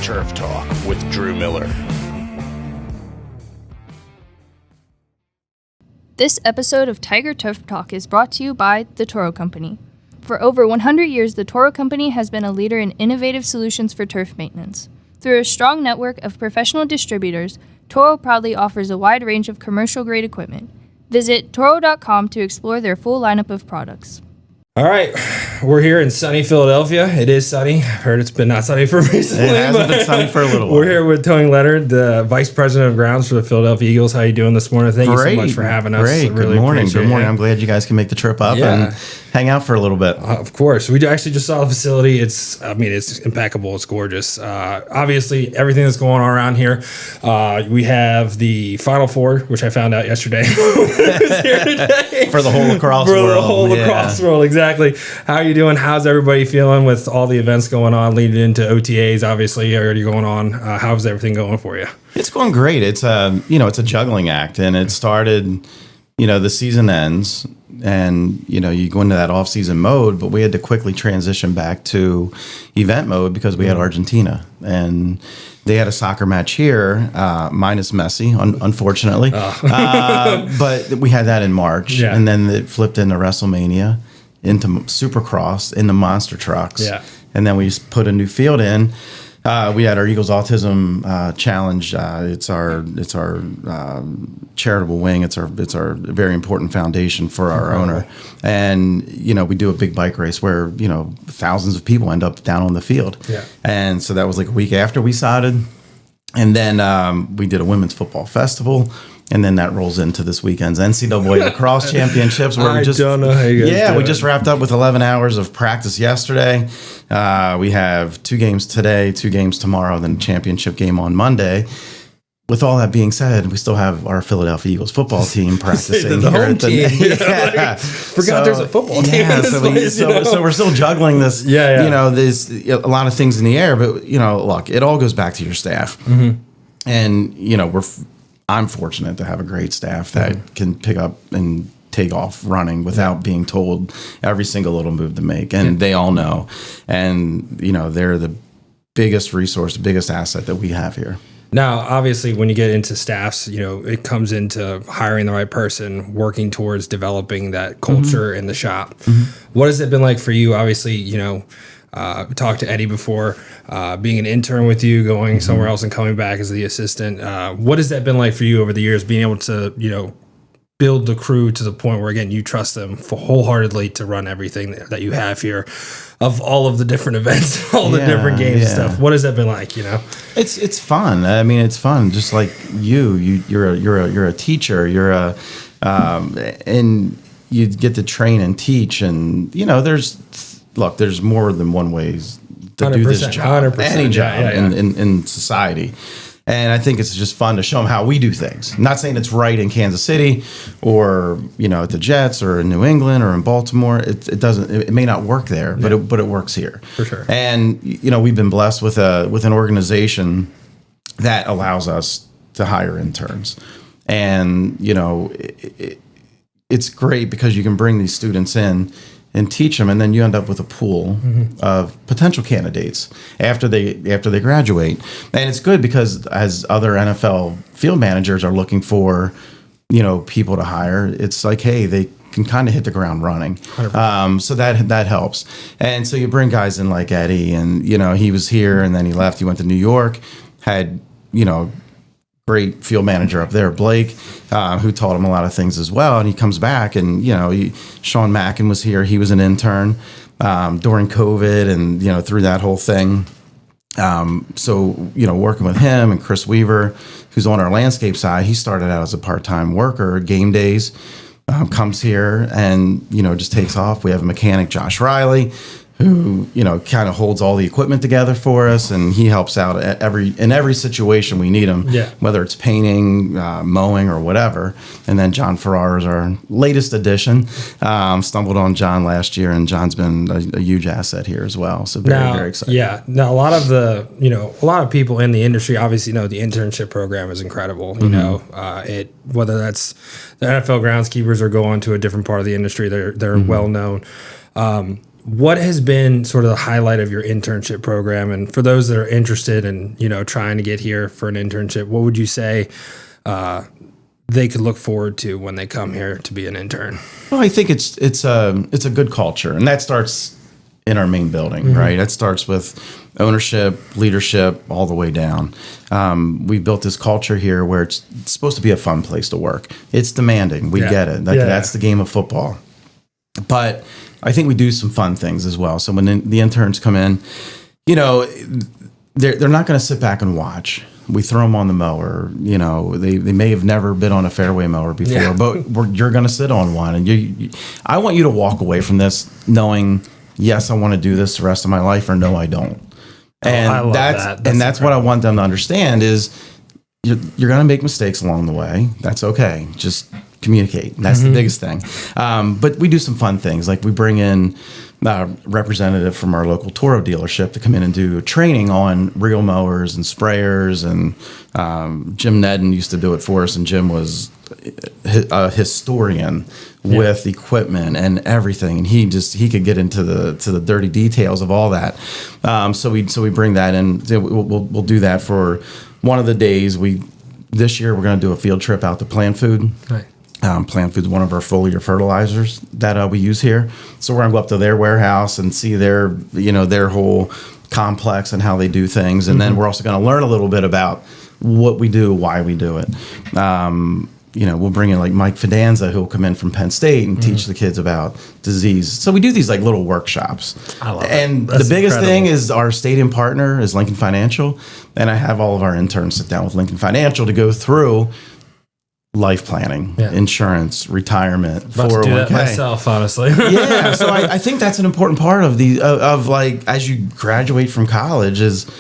Turf Talk with Drew Miller. This episode of Tiger Turf Talk is brought to you by the Toro Company. For over 100 years, the Toro Company has been a leader in innovative solutions for turf maintenance. Through a strong network of professional distributors, Toro proudly offers a wide range of commercial-grade equipment. Visit Toro.com to explore their full lineup of products. All right, we're here in sunny Philadelphia. It is sunny. I've heard it's been not sunny for recently. It hasn't been sunny for a little while. We're here with Tony Leonard, the Vice President of Grounds for the Philadelphia Eagles. How are you doing this morning? Thank you so much for having us. Great. Really Good morning. appreciate Good morning. it. I'm glad you guys can make the trip up and hang out for a little bit. Of course. We actually just saw the facility. It's impeccable. It's gorgeous. Obviously, everything that's going on around here. We have the Final Four, which I found out yesterday. Here today. For the whole lacrosse For world. the whole lacrosse world, exactly. How are you doing? How's everybody feeling with all the events going on, leading into OTAs, obviously, already going on? How's everything going for you? It's going great. It's it's a juggling act, and it started, the season ends, and, you go into that off-season mode, but we had to quickly transition back to event mode because we had Argentina, and they had a soccer match here, minus Messi, unfortunately. But we had that in March, and then it flipped into WrestleMania, into Supercross, into monster trucks, and then we just put a new field in. We had our Eagles Autism Challenge. It's our charitable wing. It's our very important foundation for our owner. And we do a big bike race where thousands of people end up down on the field. Yeah. And so that was like a week after we started, and then we did a women's football festival. And then that rolls into this weekend's NCAA lacrosse championships. Where we don't know how you guys do we it. just wrapped up with 11 hours of practice yesterday. We have 2 games today, 2 games tomorrow, then a championship game on Monday. With all that being said, we still have our Philadelphia Eagles football team practicing the here home at the team. Forgot there's a football team. Yeah, so we're still juggling this. There's a lot of things in the air, but look, it all goes back to your staff, and I'm fortunate to have a great staff that can pick up and take off running without being told every single little move to make. And they all know. And, they're the biggest resource, the biggest asset that we have here. Now, obviously, when you get into staffs, it comes into hiring the right person, working towards developing that culture in the shop. What has it been like for you? Obviously, we talked to Eddie before, being an intern with you, going somewhere else and coming back as the assistant. What has that been like for you over the years, being able to, build the crew to the point where, again, you trust them wholeheartedly to run everything that you have here, of all of the different events, all the different games and stuff? What has that been like? It's fun. I mean, it's fun. Just like you're a teacher. And you get to train and teach, and there's more than one ways to do this job, 100%, any job in society. And I think it's just fun to show them how we do things. I'm not saying it's right in Kansas City or, at the Jets or in New England or in Baltimore. It may not work there, but it works here. For sure. And, we've been blessed with an organization that allows us to hire interns. And, it's great because you can bring these students in and teach them, and then you end up with a pool of potential candidates after they graduate. And it's good because as other NFL field managers are looking for, people to hire, it's like, hey, they can kind of hit the ground running. So that helps. And so you bring guys in like Eddie, and he was here and then he left. He went to New York, had great field manager up there, Blake, who taught him a lot of things as well. And he comes back, and Sean Mackin was here. He was an intern during COVID, and through that whole thing. So working with him and Chris Weaver, who's on our landscape side, he started out as a part-time worker, game days, comes here and just takes off. We have a mechanic, Josh Riley, who kind of holds all the equipment together for us, and he helps out in every situation we need him, whether it's painting, mowing, or whatever. And then John Farrar is our latest addition. Stumbled on John last year, and John's been a huge asset here as well. So very excited. Yeah. Now, a lot of people in the industry obviously know the internship program is incredible. Whether that's the NFL groundskeepers or go on to a different part of the industry, they're well known. what has been sort of the highlight of your internship program? And for those that are interested in, trying to get here for an internship, what would you say they could look forward to when they come here to be an intern? Well, I think it's a good culture, and that starts in our main building, right? That starts with ownership, leadership, all the way down. We built this culture here where it's supposed to be a fun place to work. It's demanding. We get it. That's the game of football. But I think we do some fun things as well. So when the interns come in, they're not going to sit back and watch. We throw them on the mower. They may have never been on a fairway mower before, but you're going to sit on one. And I want you to walk away from this knowing, yes, I want to do this the rest of my life, or no, I don't. And I love that. That's incredible. What I want them to understand is you're going to make mistakes along the way. That's okay. Just communicate. That's the biggest thing. But we do some fun things. Like we bring in a representative from our local Toro dealership to come in and do training on reel mowers and sprayers. And Jim Nedden used to do it for us. And Jim was a historian with equipment and everything. And he could get into the dirty details of all that. So we bring that in. We'll do that for one of the days. This year we're going to do a field trip out to Plant Food. Right. Plant Food's one of our foliar fertilizers that we use here. So we're going to go up to their warehouse and see their whole complex and how they do things. And then we're also going to learn a little bit about what we do, why we do it. We'll bring in like Mike Fidanza, who'll come in from Penn State and teach the kids about disease. So we do these like little workshops. I love it. And the biggest thing is our stadium partner is Lincoln Financial. And I have all of our interns sit down with Lincoln Financial to go through life planning, insurance, retirement, 401k. To do that myself, honestly. Yeah, so I think that's an important part of as you graduate from college is,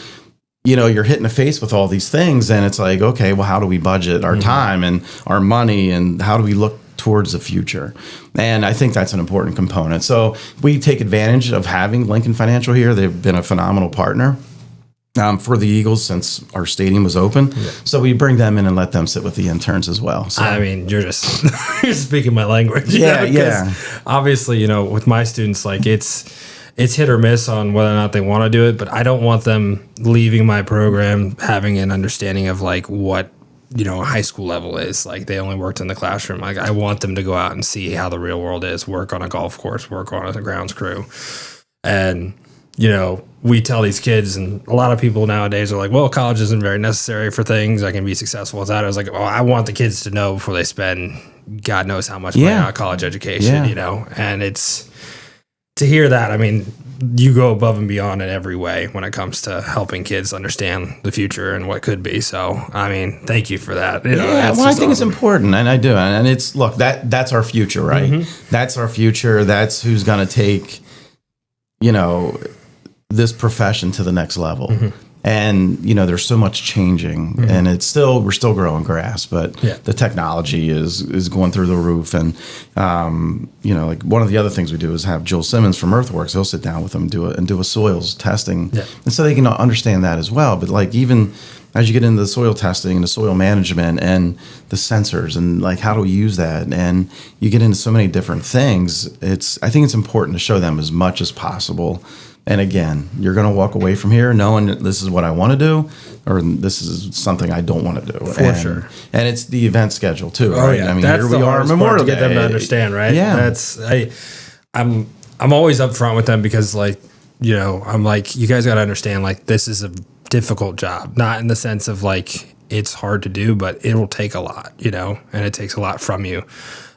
you're hitting the face with all these things, and it's like, okay, well, how do we budget our time and our money, and how do we look towards the future? And I think that's an important component. So we take advantage of having Lincoln Financial here. They've been a phenomenal partner for the Eagles since our stadium was open. Yeah. So we bring them in and let them sit with the interns as well. So. I mean, you're speaking my language. Yeah. Obviously, with my students, like it's hit or miss on whether or not they want to do it, but I don't want them leaving my program having an understanding of like what, a high school level is. Like they only worked in the classroom. Like I want them to go out and see how the real world is, work on a golf course, work on a grounds crew. And, we tell these kids, and a lot of people nowadays are like, well, college isn't very necessary for things. I can be successful with that. I was like, I want the kids to know before they spend God knows how much money on a college education, and it's to hear that. I mean, you go above and beyond in every way when it comes to helping kids understand the future and what could be. So, I mean, thank you for that. I think it's important, and I do. And it's, look, that's our future, right? That's our future. That's who's going to take, this profession to the next level. And, there's so much changing, and we're still growing grass, but the technology is going through the roof. And, like one of the other things we do is have Joel Simmons from Earthworks. He'll sit down with them and do a soils testing. And so they can understand that as well. But like, even as you get into the soil testing and the soil management and the sensors and like, how do we use that? And you get into so many different things. I think it's important to show them as much as possible. And again, you're going to walk away from here knowing that this is what I want to do, or this is something I don't want to do. For sure. And it's the event schedule too. Oh, right? Yeah. I mean, that's here we are, Memorial Day. To get them to understand, right? Yeah. I'm always upfront with them because, like, I'm like, you guys got to understand, like, this is a difficult job. Not in the sense of like it's hard to do, but it will take a lot, and it takes a lot from you.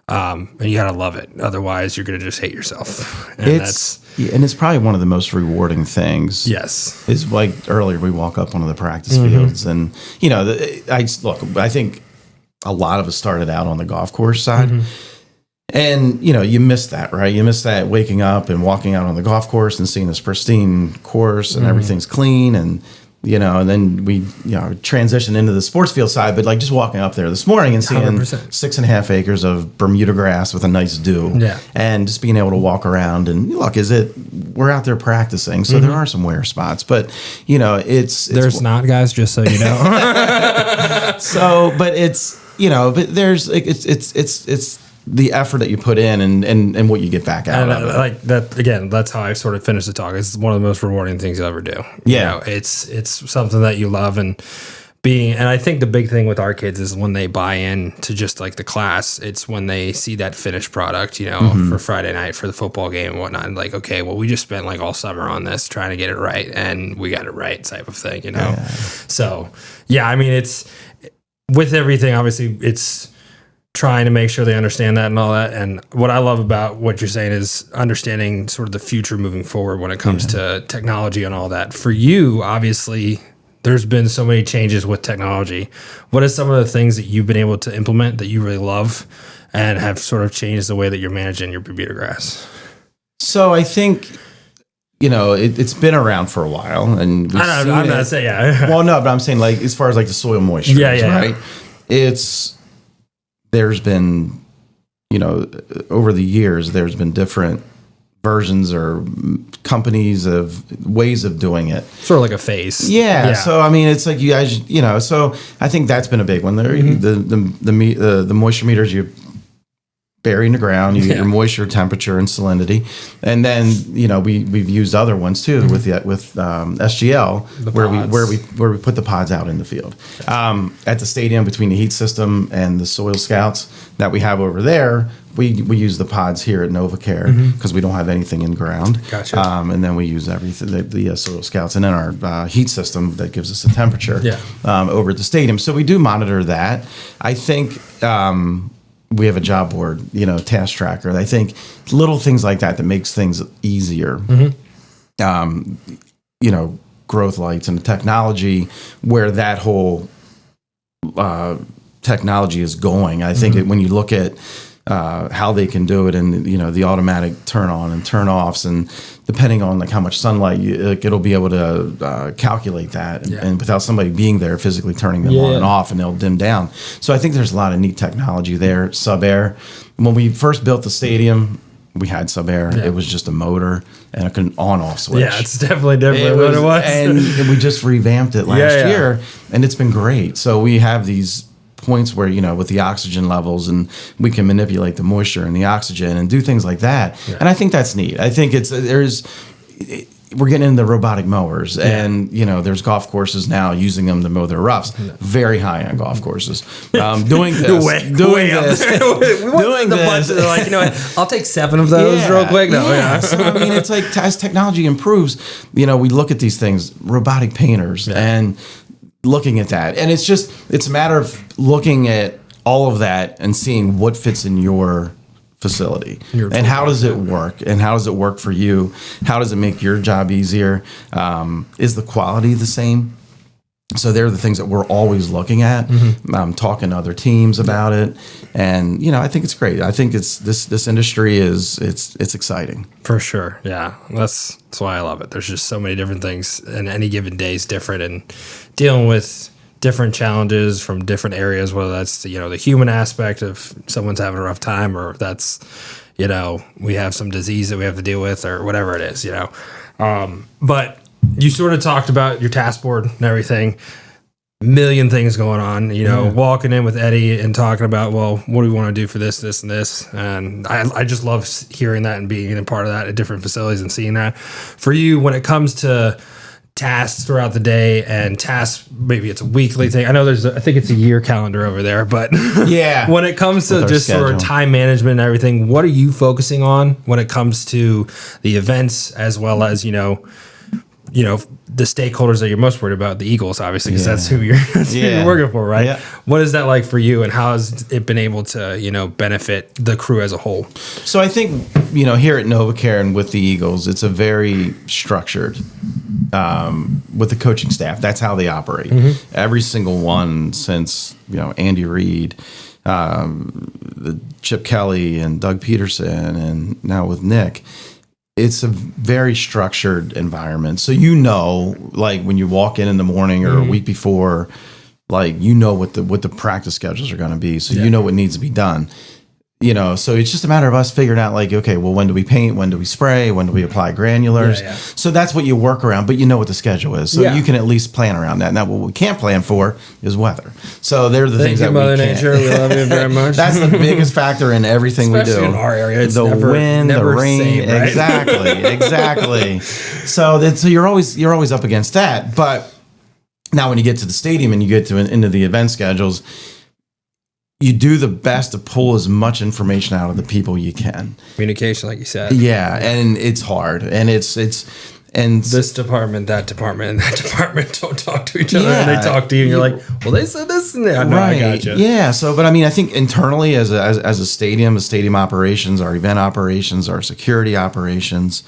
And you gotta love it. Otherwise, you're gonna just hate yourself. And it's probably one of the most rewarding things. Yes, is like earlier we walk up onto the practice fields, and I think a lot of us started out on the golf course side, and you miss that, right? You miss that waking up and walking out on the golf course and seeing this pristine course and everything's clean, and and then we, transition into the sports field side, but like just walking up there this morning and seeing 100%. 6.5 acres of Bermuda grass with a nice dew, and just being able to walk around and look, we're out there practicing. So there are some wear spots, but there's not, guys, just so you know. So, but it's, but there's, it's the effort that you put in and what you get back out of it. Like that again, that's how I sort of finish the talk. It's one of the most rewarding things you'll ever do. You know, it's something that you love, and I think the big thing with our kids is when they buy in to just like the class, it's when they see that finished product, you know, for Friday night for the football game and whatnot. And like, okay, well, we just spent like all summer on this trying to get it right, and we got it right, type of thing, you know? Yeah. So yeah, I mean, it's with everything, obviously it's trying to make sure they understand that and all that. And what I love about what you're saying is understanding sort of the future moving forward when it comes to technology and all that. For you, obviously, there's been so many changes with technology. What are some of the things that you've been able to implement that you really love and have sort of changed the way that you're managing your Bermuda grass? So I think, you know, it's been around for a while, and I'm not saying, Well, no, but I'm saying like as far as like the soil moisture, right? There's been, you know, over the years, there's been different versions or companies of ways of doing it. Sort of like a phase. Yeah. So, I mean, it's like you guys, you know, so I think that's been a big one. There, the moisture meters you bury in the ground, you get your moisture, temperature, and salinity. And then, you know, we've used other ones too with SGL, where we put the pods out in the field. At the stadium, between the heat system and the soil scouts that we have over there, we use the pods here at NovaCare because we don't have anything in ground. Gotcha. And then we use everything, the soil scouts, and then our heat system that gives us the temperature over at the stadium. So we do monitor that. I think we have a job board, you know, task tracker. I think little things like that makes things easier. You know, growth lights and the technology where that whole technology is going. I think when you look at how they can do it, and you know, the automatic turn on and turn offs, and depending on like how much sunlight, it'll be able to calculate that, and without somebody being there physically turning them on and off, and they'll dim down. So I think there's a lot of neat technology there. Sub-air. When we first built the stadium, we had sub-air. It was just a motor and an on-off switch. Yeah, it's definitely different than what it was. And we just revamped it last year, and it's been great. So we have these points where, you know, with the oxygen levels, and we can manipulate the moisture and the oxygen and do things like that. And I think that's neat. I think we're getting into robotic mowers, and you know, there's golf courses now using them to mow their roughs. Very high end golf courses doing this, They're like, you know what, I'll take 7 of those real quick. So I mean, it's like as technology improves, you know, we look at these things, robotic painters, and looking at that, and it's a matter of looking at all of that and seeing what fits in your facility and how does it work, and how does it work for you, how does it make your job easier, is the quality the same? So they're the things that we're always looking at, talking to other teams about it, and you know, I think it's great. I think it's this industry it's exciting for sure. Yeah, that's why I love it. There's just so many different things, and any given day is different, and dealing with different challenges from different areas, whether that's, you know, the human aspect of someone's having a rough time, or if that's, you know, we have some disease that we have to deal with, or whatever it is, you know. But you sort of talked about your task board and everything, a million things going on, you know, walking in with Eddie and talking about, well, what do we want to do for this, this, and this? And I just love hearing that and being a part of that at different facilities and seeing that. For you, when it comes to tasks throughout the day and tasks, maybe it's a weekly thing. I know I think it's a year calendar over there, but when it comes to just sort of time management and everything, what are you focusing on when it comes to the events, as well as, you know, the stakeholders that you're most worried about, the Eagles, obviously, because that's who you're working for, right? What is that like for you, and how has it been able to, you know, benefit the crew as a whole? So I think, you know, here at NovaCare and with the Eagles, it's a very structured, with the coaching staff. That's how they operate. Every single one since, you know, Andy Reid, the Chip Kelly and Doug Peterson, and now with Nick, it's a very structured environment. So, you know, like when you walk in the morning or a week before, like, you know what the practice schedules are going to be. So you know what needs to be done. So it's just a matter of us figuring out like, okay, well, when do we paint? When do we spray? When do we apply granulars? Yeah. So that's what you work around, but you know what the schedule is. So you can at least plan around that. Now, what we can't plan for is weather. So they're the things that Mother we can't. Nature. We love you very much. That's the biggest factor in everything Especially we do. in our area. It's the wind, the never rain. same, right? Exactly. So you're always up against that. But now when you get to the stadium and you get into the event schedules, you do the best to pull as much information out of the people you can. Communication, like you said. Yeah, and it's hard, and it's this department, that department, and that department don't talk to each other, and they talk to you, and you're like, well, they said this and that. No, right. I got you. Yeah. So, but I mean, I think internally as a stadium, the stadium operations, our event operations, our security operations,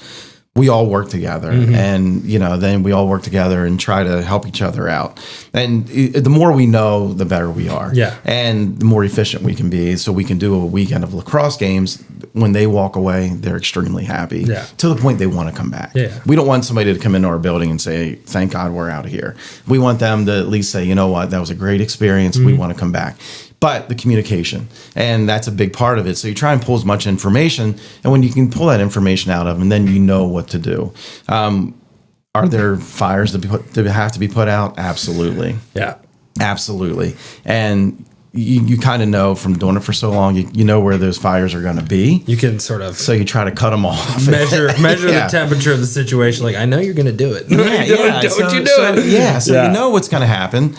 we all work together, and then we all work together and try to help each other out. And the more we know, the better we are. Yeah. And the more efficient we can be, so we can do a weekend of lacrosse games. When they walk away, they're extremely happy. Yeah. To the point they want to come back. Yeah. We don't want somebody to come into our building and say, "Thank God we're out of here." We want them to at least say, "You know what? That was a great experience. We want to come back." But the communication, and that's a big part of it. So you try and pull as much information, and when you can pull that information out of them, then you know what to do. Are there fires that have to be put out? Absolutely. Yeah. Absolutely. And you kind of know from doing it for so long, you know where those fires are going to be. You can sort of So you try to cut them off. measure Yeah. the temperature of the situation. Like, I know you're going to do it. Yeah, Don't you do it. Yeah, so you know what's going to happen.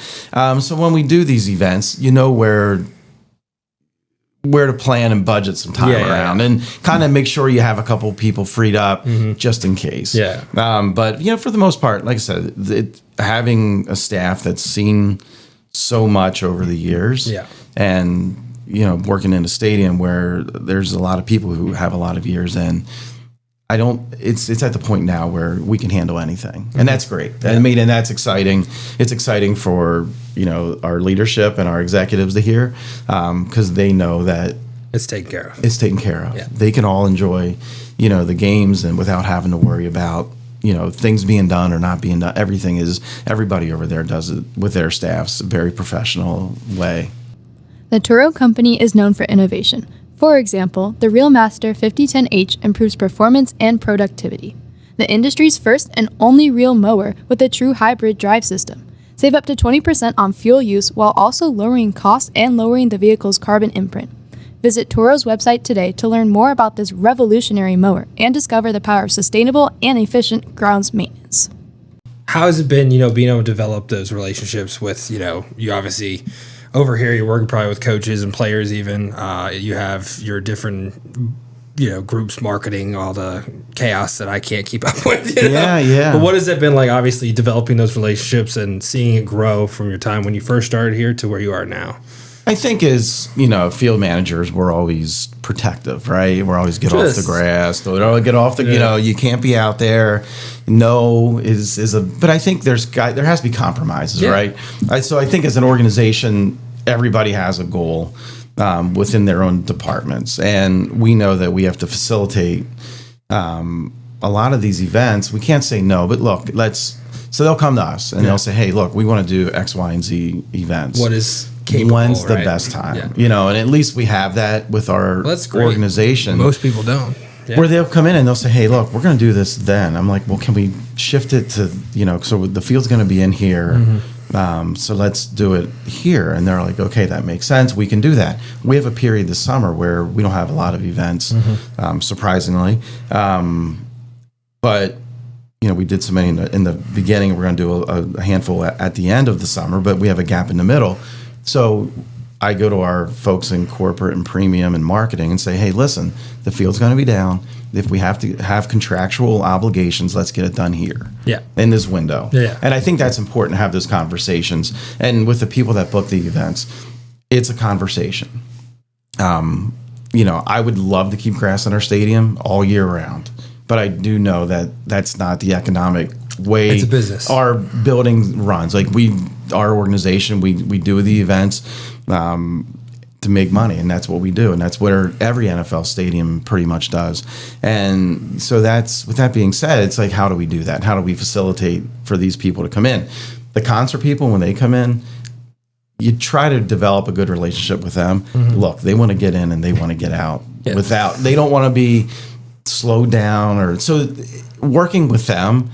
So when we do these events, you know where to plan and budget some time around, and kind of make sure you have a couple people freed up just in case. Yeah. But for the most part, like I said, having a staff that's seen so much over the years, and working in a stadium where there's a lot of people who have a lot of years in. It's at the point now where we can handle anything, and that's great. I mean, and that's exciting. It's exciting for our leadership and our executives to hear, because they know that It's taken care of. it's taken care of. Yeah. They can all enjoy the games and without having to worry about things being done or not being done. Everybody over there does it with their staffs, a very professional way. The Toro company is known for innovation. For example, the Reelmaster 5010H improves performance and productivity. The industry's first and only reel mower with a true hybrid drive system. Save up to 20% on fuel use while also lowering costs and lowering the vehicle's carbon imprint. Visit Toro's website today to learn more about this revolutionary mower and discover the power of sustainable and efficient grounds maintenance. How has it been, being able to develop those relationships with, you obviously over here, you're working probably with coaches and players even. You have your different, groups marketing, all the chaos that I can't keep up with. Yeah. But what has it been like, obviously, developing those relationships and seeing it grow from your time when you first started here to where you are now? I think as, field managers, we're always protective, right? We're always get off the grass. Don't get off the, you can't be out there. No but I think there has to be compromises, right? So I think as an organization, everybody has a goal within their own departments. And we know that we have to facilitate a lot of these events. We can't say no, but look, so they'll come to us and they'll say, hey, look, we want to do X, Y, and Z events. What is capable, when's the best time? And at least we have that with our organization. Most people don't. Yeah. Where they'll come in and they'll say, hey, look, we're going to do this then. I'm like, well, can we shift it to, so the field's going to be in here. So let's do it here. And they're like, okay, that makes sense. We can do that. We have a period this summer where we don't have a lot of events, surprisingly. But, we did so many in the beginning. We're going to do a handful at the end of the summer, but we have a gap in the middle. So I go to our folks in corporate and premium and marketing and say, hey, listen, the field's going to be down. If we have to have contractual obligations, let's get it done here in this window. Yeah. And I think that's important to have those conversations. And with the people that book the events, it's a conversation. I would love to keep grass in our stadium all year round, but I do know that that's not the economic way it's a business. Our building runs. Like our organization, we do the events to make money, and that's what we do, and that's what every NFL stadium pretty much does. And so with that being said, it's like, how do we do that? How do we facilitate for these people to come in? The concert people, when they come in, you try to develop a good relationship with them. Look, they want to get in and they want to get out they don't want to be slowed down, or so working with them,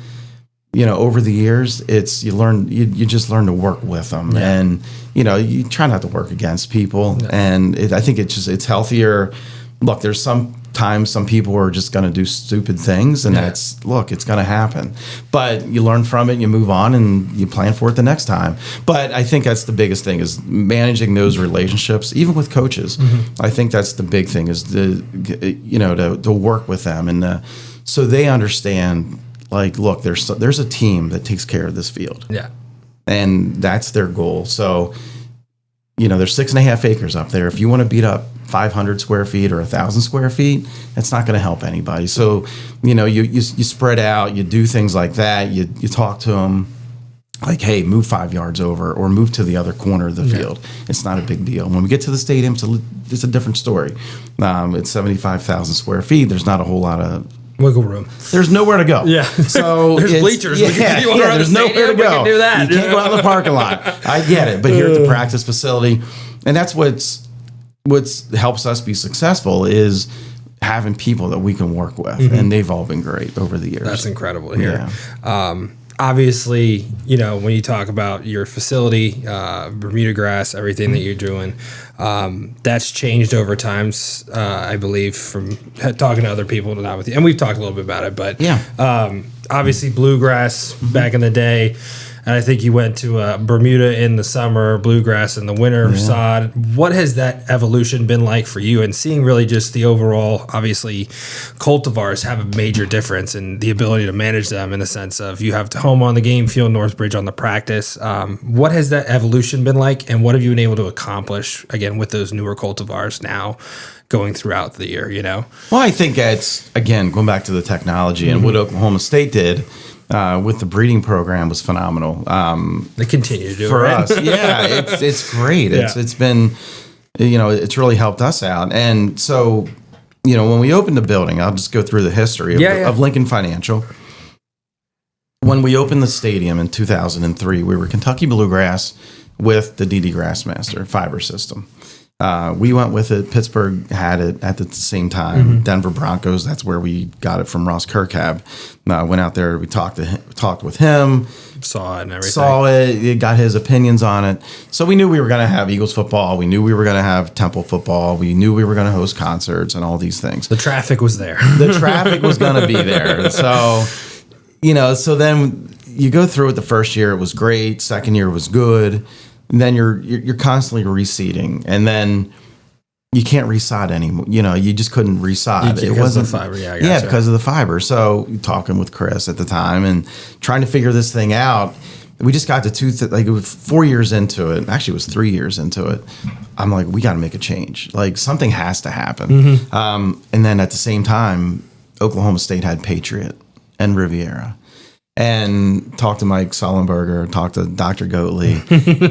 over the years, it's you just learn to work with them, and you try not to work against people, and I think it's healthier. Look, there's sometimes some people are just going to do stupid things, and it's going to happen, but you learn from it, you move on, and you plan for it the next time. But I think that's the biggest thing, is managing those relationships, even with coaches. I think that's the big thing, is to work with them, and so they understand, like, look, there's a team that takes care of this field. Yeah. And that's their goal. So, there's 6.5 acres up there. If you want to beat up 500 square feet or 1,000 square feet, that's not going to help anybody. So, you spread out, you do things like that. You talk to them like, hey, move 5 yards over, or move to the other corner of the field. It's not a big deal. When we get to the stadium, it's a different story. It's 75,000 square feet. There's not a whole lot of wiggle room. There's nowhere to go. Yeah. So there's bleachers. There's nowhere to go. We can do that. You can't go out in the parking lot. I get it. But here at the practice facility, and that's what's helps us be successful, is having people that we can work with. And they've all been great over the years. That's incredible here. Yeah. Obviously, when you talk about your facility, Bermuda grass, everything that you're doing, that's changed over times, I believe, from talking to other people to not with you. And we've talked a little bit about it, but obviously bluegrass back in the day. And I think you went to Bermuda in the summer, bluegrass in the winter, sod. What has that evolution been like for you? And seeing really just the overall, obviously, cultivars have a major difference in the ability to manage them, in the sense of you have home on the game field, Northbridge on the practice. What has that evolution been like? And what have you been able to accomplish, again, with those newer cultivars now going throughout the year, Well, I think it's, again, going back to the technology and what Oklahoma State did, with the breeding program was phenomenal. They continue to do for it, right? us. Yeah, it's great. It's been, it's really helped us out. And so, when we opened the building, I'll just go through the history of Lincoln Financial. When we opened the stadium in 2003, we were Kentucky Bluegrass with the DD Grassmaster fiber system. We went with it. Pittsburgh had it at the same time. Denver Broncos, that's where we got it from Ross Kirkhab. Went out there, we talked with him. Saw it and everything. Got his opinions on it. So we knew we were going to have Eagles football. We knew we were going to have Temple football. We knew we were going to host concerts and all these things. The traffic was there. The traffic was going to be there. So, so then you go through it. The first year, it was great. Second year was good. And then you're constantly reseeding, and then you can't resod anymore. You just couldn't resod. It wasn't the fiber. Yeah, because of the fiber. So talking with Chris at the time and trying to figure this thing out, we just got to it was 4 years into it. Actually, it was 3 years into it. I'm like, we got to make a change. Like, something has to happen. And then at the same time, Oklahoma State had Patriot and Riviera. And talked to Mike Sullenberger, talked to Dr. Goatley,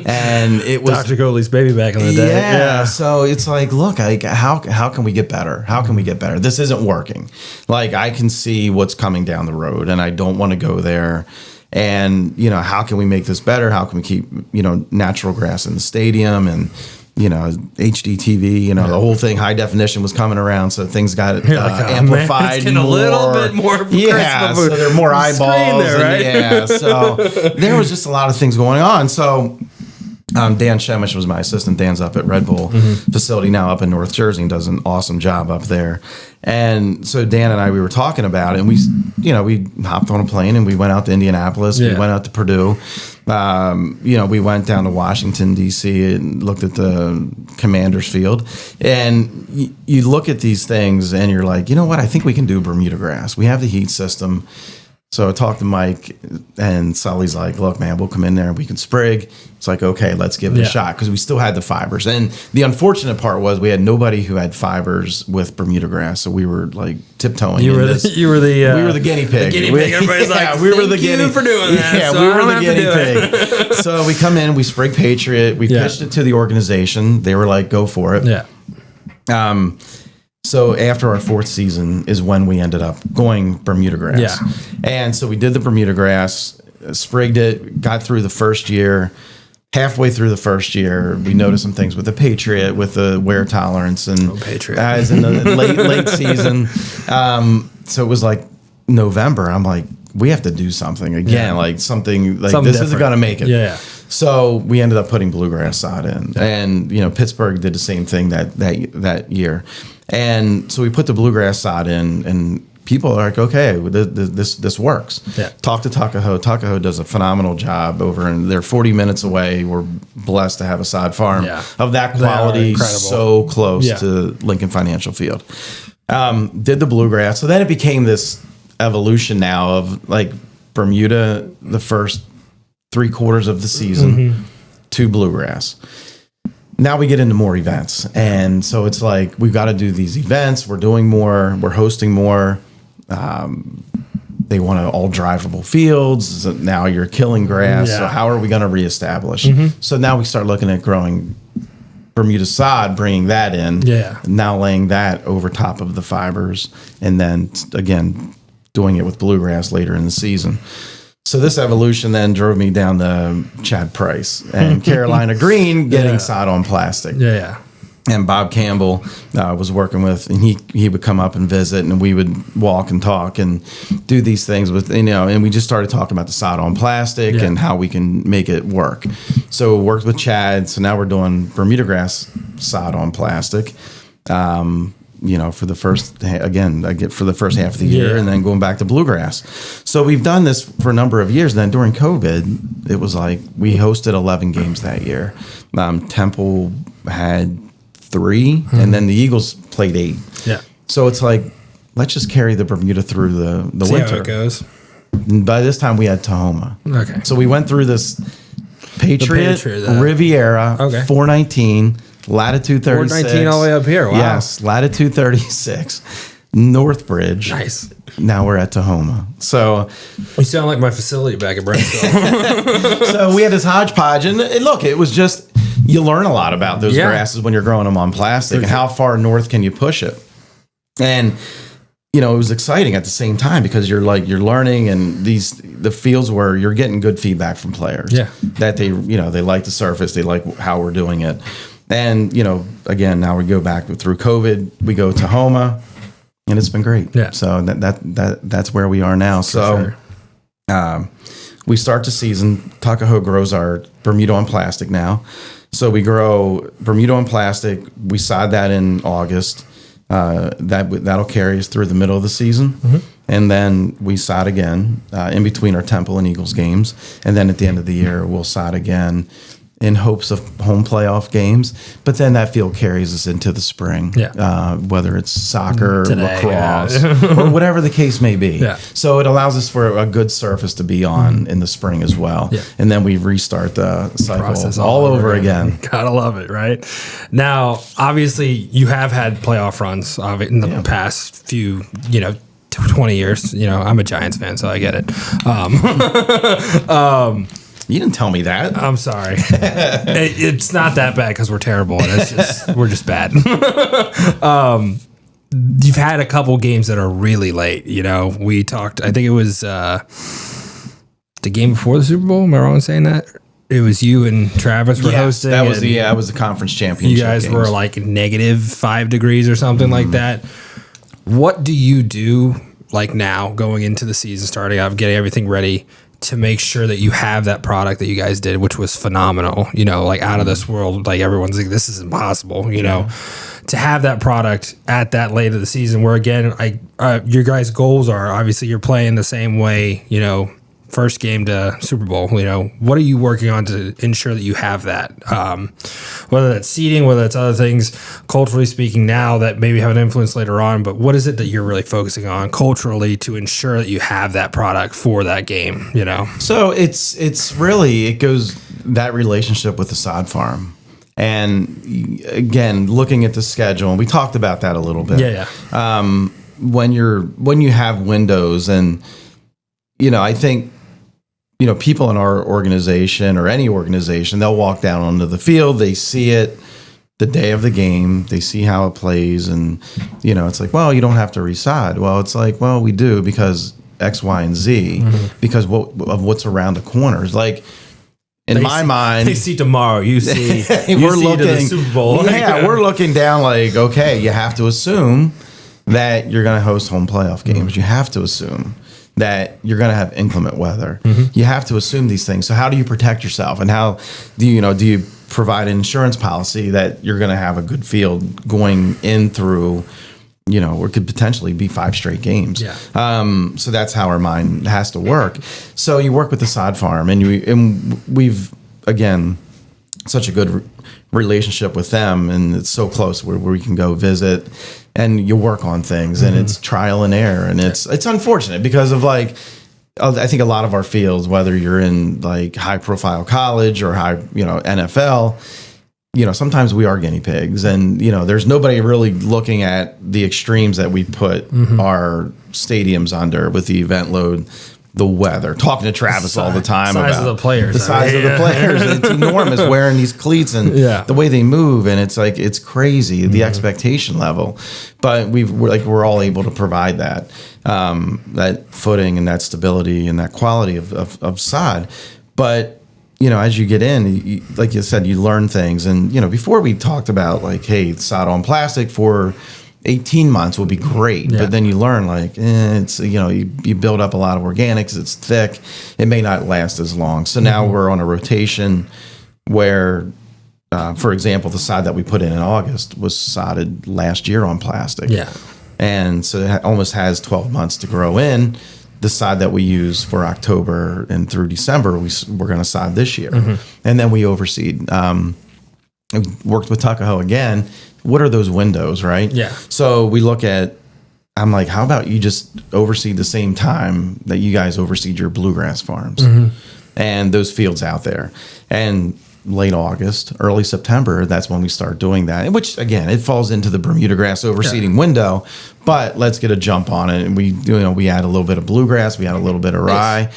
and it was Dr. Goatley's baby back in the day. Yeah. So it's like, look, how can we get better? How can we get better? This isn't working. Like, I can see what's coming down the road, and I don't want to go there. And how can we make this better? How can we keep natural grass in the stadium and HD TV, the whole thing, high definition was coming around, so things got amplified. It's a little bit more. So there are more eyeballs. There, right? So there was just a lot of things going on. So Dan Shemish was my assistant. Dan's up at Red Bull facility now up in North Jersey and does an awesome job up there. And so Dan and I, we were talking about it, and we hopped on a plane and we went out to Indianapolis. We went out to Purdue. We went down to Washington, D.C. and looked at the Commander's Field. And you look at these things and you're like, you know what? I think we can do Bermuda grass. We have the heat system. So I talked to Mike, and Sully's like, look, man, we'll come in there and we can sprig. It's like, okay, let's give it a shot, because we still had the fibers. And the unfortunate part was we had nobody who had fibers with Bermuda grass, so we were like tiptoeing. We were the guinea pig. The guinea pig. Everybody's like, we were the guinea for doing that. Yeah, so we were the guinea pig. So we come in, we sprig Patriot, we pitched it to the organization. They were like, go for it. Yeah. So after our fourth season is when we ended up going Bermuda grass. Yeah. And so we did the Bermuda grass, sprigged it, got through the first year. halfway through the first year, we noticed some things with the Patriot, with the wear tolerance, and Patriot. As in the late season. So it was like November. I'm like, we have to do something again, like something this different. isn't going to make it. Yeah. So we ended up putting bluegrass sod in, and Pittsburgh did the same thing that year, and so we put the bluegrass sod in, and people are like, okay, this works. Yeah. Talk to Tuckahoe. Tuckahoe does a phenomenal job over, and they're 40 minutes away. We're blessed to have a sod farm of that quality, so close to Lincoln Financial Field. Did the bluegrass, so then it became this evolution now of like Bermuda the first 3/4 of the season to bluegrass. Now we get into more events, and so it's like we've got to do these events. We're doing more. We're hosting more. They want all drivable fields. So now you're killing grass. So how are we going to reestablish? So now we start looking at growing Bermuda sod, bringing that in. Now laying that over top of the fibers, and then again doing it with bluegrass later in the season. So this evolution then drove me down to Chad Price and Carolina Green getting sod on plastic. And Bob Campbell was working with, and he would come up and visit, and we would walk and talk and do these things with, and we just started talking about the sod on plastic and how we can make it work. So we worked with Chad. So now we're doing Bermuda grass sod on plastic. For the first half of the year, and then going back to bluegrass. So we've done this for a number of years. And then during COVID, it was like we hosted 11 games that year. Temple had 3, and then the Eagles played 8. So it's like, let's just carry the Bermuda through the See winter. how it goes. And by this time, we had Tahoma. Okay. So we went through this Patriot Riviera, 419. Latitude 36. 419 all the way up here. Wow. Yes, latitude 36. Northbridge. Nice. Now we're at Tahoma. So you sound like my facility back at Brentville. So we had this hodgepodge, and look, it was just, you learn a lot about those grasses when you're growing them on plastic, and how far north can you push it. And it was exciting at the same time because you're learning, and the fields where you're getting good feedback from players. That they like the surface, they like how we're doing it. And, again, now we go back through COVID, we go to Tahoma, and it's been great. So that's where we are now. So we start the season. Tuckahoe grows our Bermuda on plastic now. So we grow Bermuda on plastic. We sod that in August. That'll carry us through the middle of the season. And then we sod again in between our Temple and Eagles games. And then at the end of the year, we'll sod again in hopes of home playoff games. But then that field carries us into the spring, whether it's soccer, lacrosse, or whatever the case may be. So it allows us for a good surface to be on in the spring as well. And then we restart the cycle all over again. Gotta love it, right? Now, obviously, you have had playoff runs in the past few, 20 years. I'm a Giants fan, so I get it. You didn't tell me that. I'm sorry. It's not that bad because we're terrible. We're just bad. You've had a couple games that are really late. We talked, I think it was the game before the Super Bowl. Am I wrong in saying that? It was you and Travis were hosting. That was the conference championship. You guys were like -5 degrees or something like that. What do you do like now going into the season, starting off, getting everything ready to make sure that you have that product that you guys did, which was phenomenal, like out of this world, like everyone's like, this is impossible, to have that product at that late of the season where again, your guys' goals are obviously you're playing the same way, first game to Super Bowl, what are you working on to ensure that you have that? Whether that's seating, whether that's other things, culturally speaking now that maybe have an influence later on, but what is it that you're really focusing on culturally to ensure that you have that product for that game, So it's really, it goes that relationship with the sod farm. And again, looking at the schedule, and we talked about that a little bit. When you have windows and, I think, people in our organization or any organization, they'll walk down onto the field, they see it the day of the game, they see how it plays, and, it's like, well, you don't have to resod. Well, it's like, well, we do because X, Y, and Z, because of what's around the corners. Like, in my mind, they see tomorrow. You see, we're looking to the Super Bowl. Yeah, we're looking down like, okay, you have to assume that you're going to host home playoff games. You have to assume that you're going to have inclement weather. You have to assume these things. So how do you protect yourself? And how do you provide an insurance policy that you're going to have a good field going in through, or it could potentially be 5 straight games. Yeah. So that's how our mind has to work. So you work with the sod farm, and we've, again, such a good relationship with them, and it's so close where we can go visit, and you work on things, and it's trial and error, and it's unfortunate because of I think a lot of our fields, whether you're in like high profile college or high, NFL, sometimes we are guinea pigs, and there's nobody really looking at the extremes that we put our stadiums under with the event load, the weather. Talking to Travis all the time size about of the players. The size of the players. It's enormous wearing these cleats and the way they move, and it's crazy the expectation level. But we're all able to provide that footing and that stability and that quality of sod. But as you get in, like you said, you learn things. And, before we talked about hey, sod on plastic for 18 months would be great. But then you learn it's, you build up a lot of organics. It's thick. It may not last as long. So now we're on a rotation where, for example, the sod that we put in August was sodded last year on plastic. Yeah. And so it almost has 12 months to grow in. The sod that we use for October and through December, we're going to sod this year. And then we overseed. I worked with Tuckahoe again. What are those windows, right? Yeah. So we look at, I'm like, how about you just overseed the same time that you guys overseed your bluegrass farms and those fields out there. And late August, early September, that's when we start doing that, which again, it falls into the Bermuda grass overseeding window, but let's get a jump on it. And we add a little bit of bluegrass, we add a little bit of rye.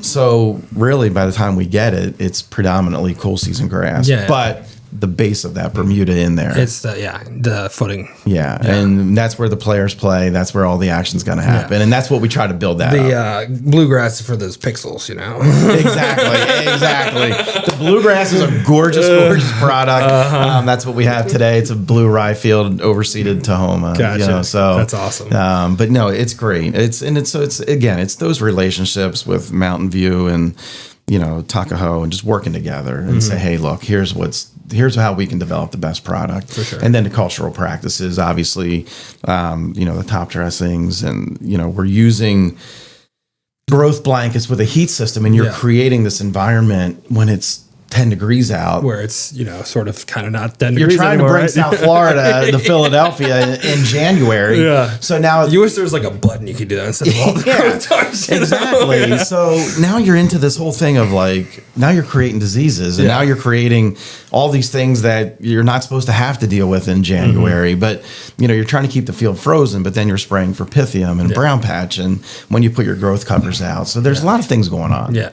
So really by the time we get it, it's predominantly cool season grass, but the base of that Bermuda in there. It's the footing. Yeah, and that's where the players play. That's where all the action's going to happen, and that's what we try to build that up. Bluegrass for those pixels, Exactly. The bluegrass is a gorgeous product. That's what we have today. It's a blue rye field overseeded Tahoma. Gotcha. So that's awesome. But no, it's great. It's those relationships with Mountain View and Tuckahoe and just working together and say, hey, look, here's how we can develop the best product. For sure. And then the cultural practices, obviously, the top dressings, and we're using growth blankets with a heat system, and you're creating this environment when it's 10 degrees out, where it's sort of kind of not 10 degrees. You're trying anymore, to bring South Florida to Philadelphia in January. Yeah. So now you wish there was a button you could do that instead of all the growth tarps. Exactly. So now you're into this whole thing of now you're creating diseases, and now you're creating all these things that you're not supposed to have to deal with in January. But you're trying to keep the field frozen, but then you're spraying for Pythium and brown patch, and when you put your growth covers out. So there's a lot of things going on. Yeah.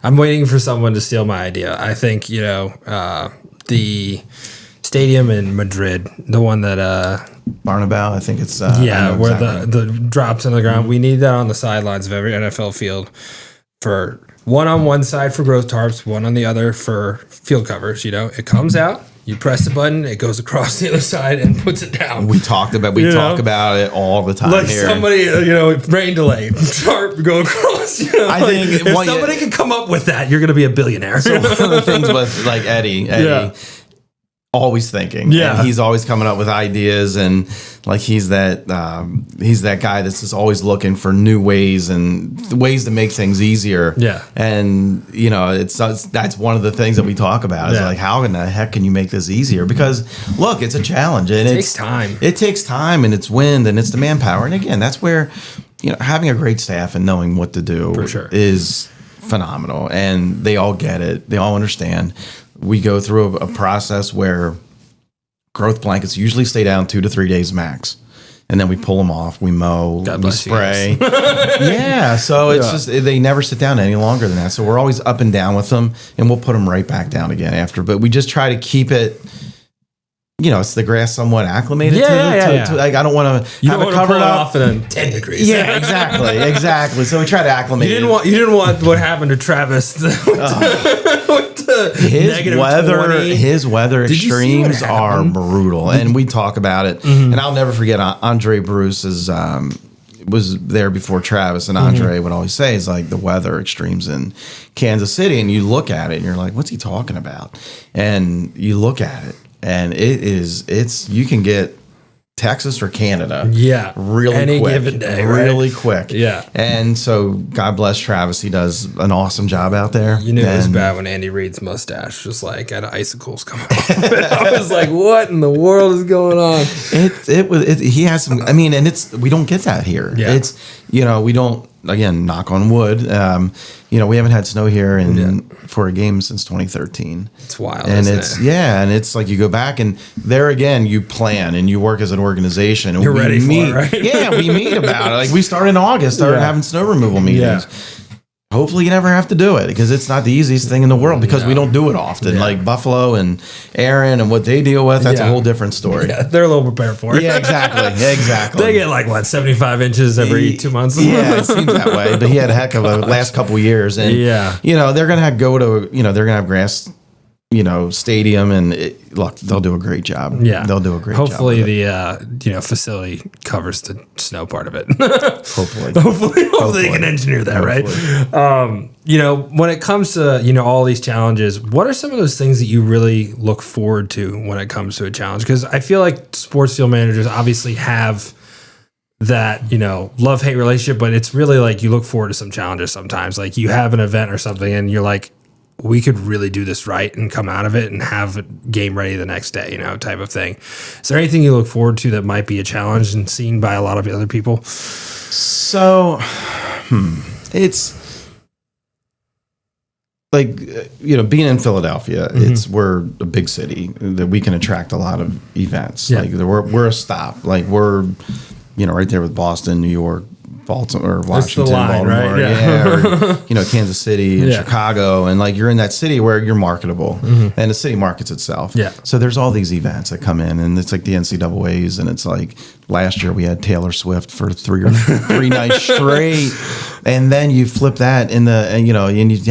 I'm waiting for someone to steal my idea. I think the stadium in Madrid, the one that Barnabao, I think it's where the drops on the ground. We need that on the sidelines of every NFL field, for one on one side for growth tarps, one on the other for field covers. It comes out, you press the button, it goes across the other side and puts it down. We talk about it all the time. Like here. Somebody, rain delay, tarp go across. I think if somebody can come up with that, you're going to be a billionaire. So one of the things with Eddie. Always thinking, and he's always coming up with ideas, and he's that guy that's just always looking for new ways and ways to make things easier. And that's one of the things that we talk about is how in the heck can you make this easier? Because look, it's a challenge, and it takes time. It takes time, and it's wind, and it's the manpower, and again, that's where having a great staff and knowing what to do is phenomenal, and they all get it, they all understand. We go through a process where growth blankets usually stay down 2 to 3 days max. And then we pull them off, we mow, we spray. So it's just, they never sit down any longer than that. So we're always up and down with them, and we'll put them right back down again after. But we just try to keep it it's the grass somewhat acclimated to like, I don't want to have it covered up off and then 10 degrees. Yeah, exactly. So we try to acclimate. You didn't want what happened to Travis with his weather extremes are brutal, and we talk about it. And I'll never forget Andre Bruce's was there before Travis, and Andre would always say, is like the weather extremes in Kansas City, and you look at it and you're like, what's he talking about? And you look at it and you can get Texas or Canada really any quick, given day, really quick. Yeah. And so God bless Travis, he does an awesome job out there. You knew it was bad when Andy Reid's mustache was like had icicles coming off. I was like, what in the world is going on? He has some, I mean, and we don't get that here. It's, we don't, again, knock on wood. We haven't had snow here for a game since 2013. It's wild, and isn't it? And it's like you go back and there again you plan and you work as an organization. And you're ready for it, right? We meet about it. Like we started in August, started having snow removal meetings. Hopefully you never have to do it because it's not the easiest thing in the world because we don't do it often. Like Buffalo and Aaron and what they deal with, that's a whole different story. Yeah, they're a little prepared for it. Yeah, exactly. They get 75 inches every 2 months. Yeah, it seems that way. But he had a heck of a last couple of years. And, they're going to go to, they're going to have grass, stadium, and look, they'll do a great job. Yeah, they'll do a great job. Hopefully the facility covers the snow part of it. Hopefully they can engineer that, right? When it comes to all these challenges, what are some of those things that you really look forward to when it comes to a challenge? Because I feel like sports field managers obviously have that love-hate relationship, but it's really like you look forward to some challenges sometimes. Like you have an event or something, and you're like, we could really do this right and come out of it and have a game ready the next day, type of thing. Is there anything you look forward to that might be a challenge and seen by a lot of other people? So, it's like, being in Philadelphia, we're a big city that we can attract a lot of events. Yeah. Like we're a stop. Like we're, right there with Boston, New York, Baltimore, or Washington, line, Baltimore, right? Or, Kansas City and Chicago, and like you're in that city where you're marketable, and the city markets itself. Yeah. So there's all these events that come in, and it's like the NCAA's, and it's like last year we had Taylor Swift for three nights straight, and then you flip that and you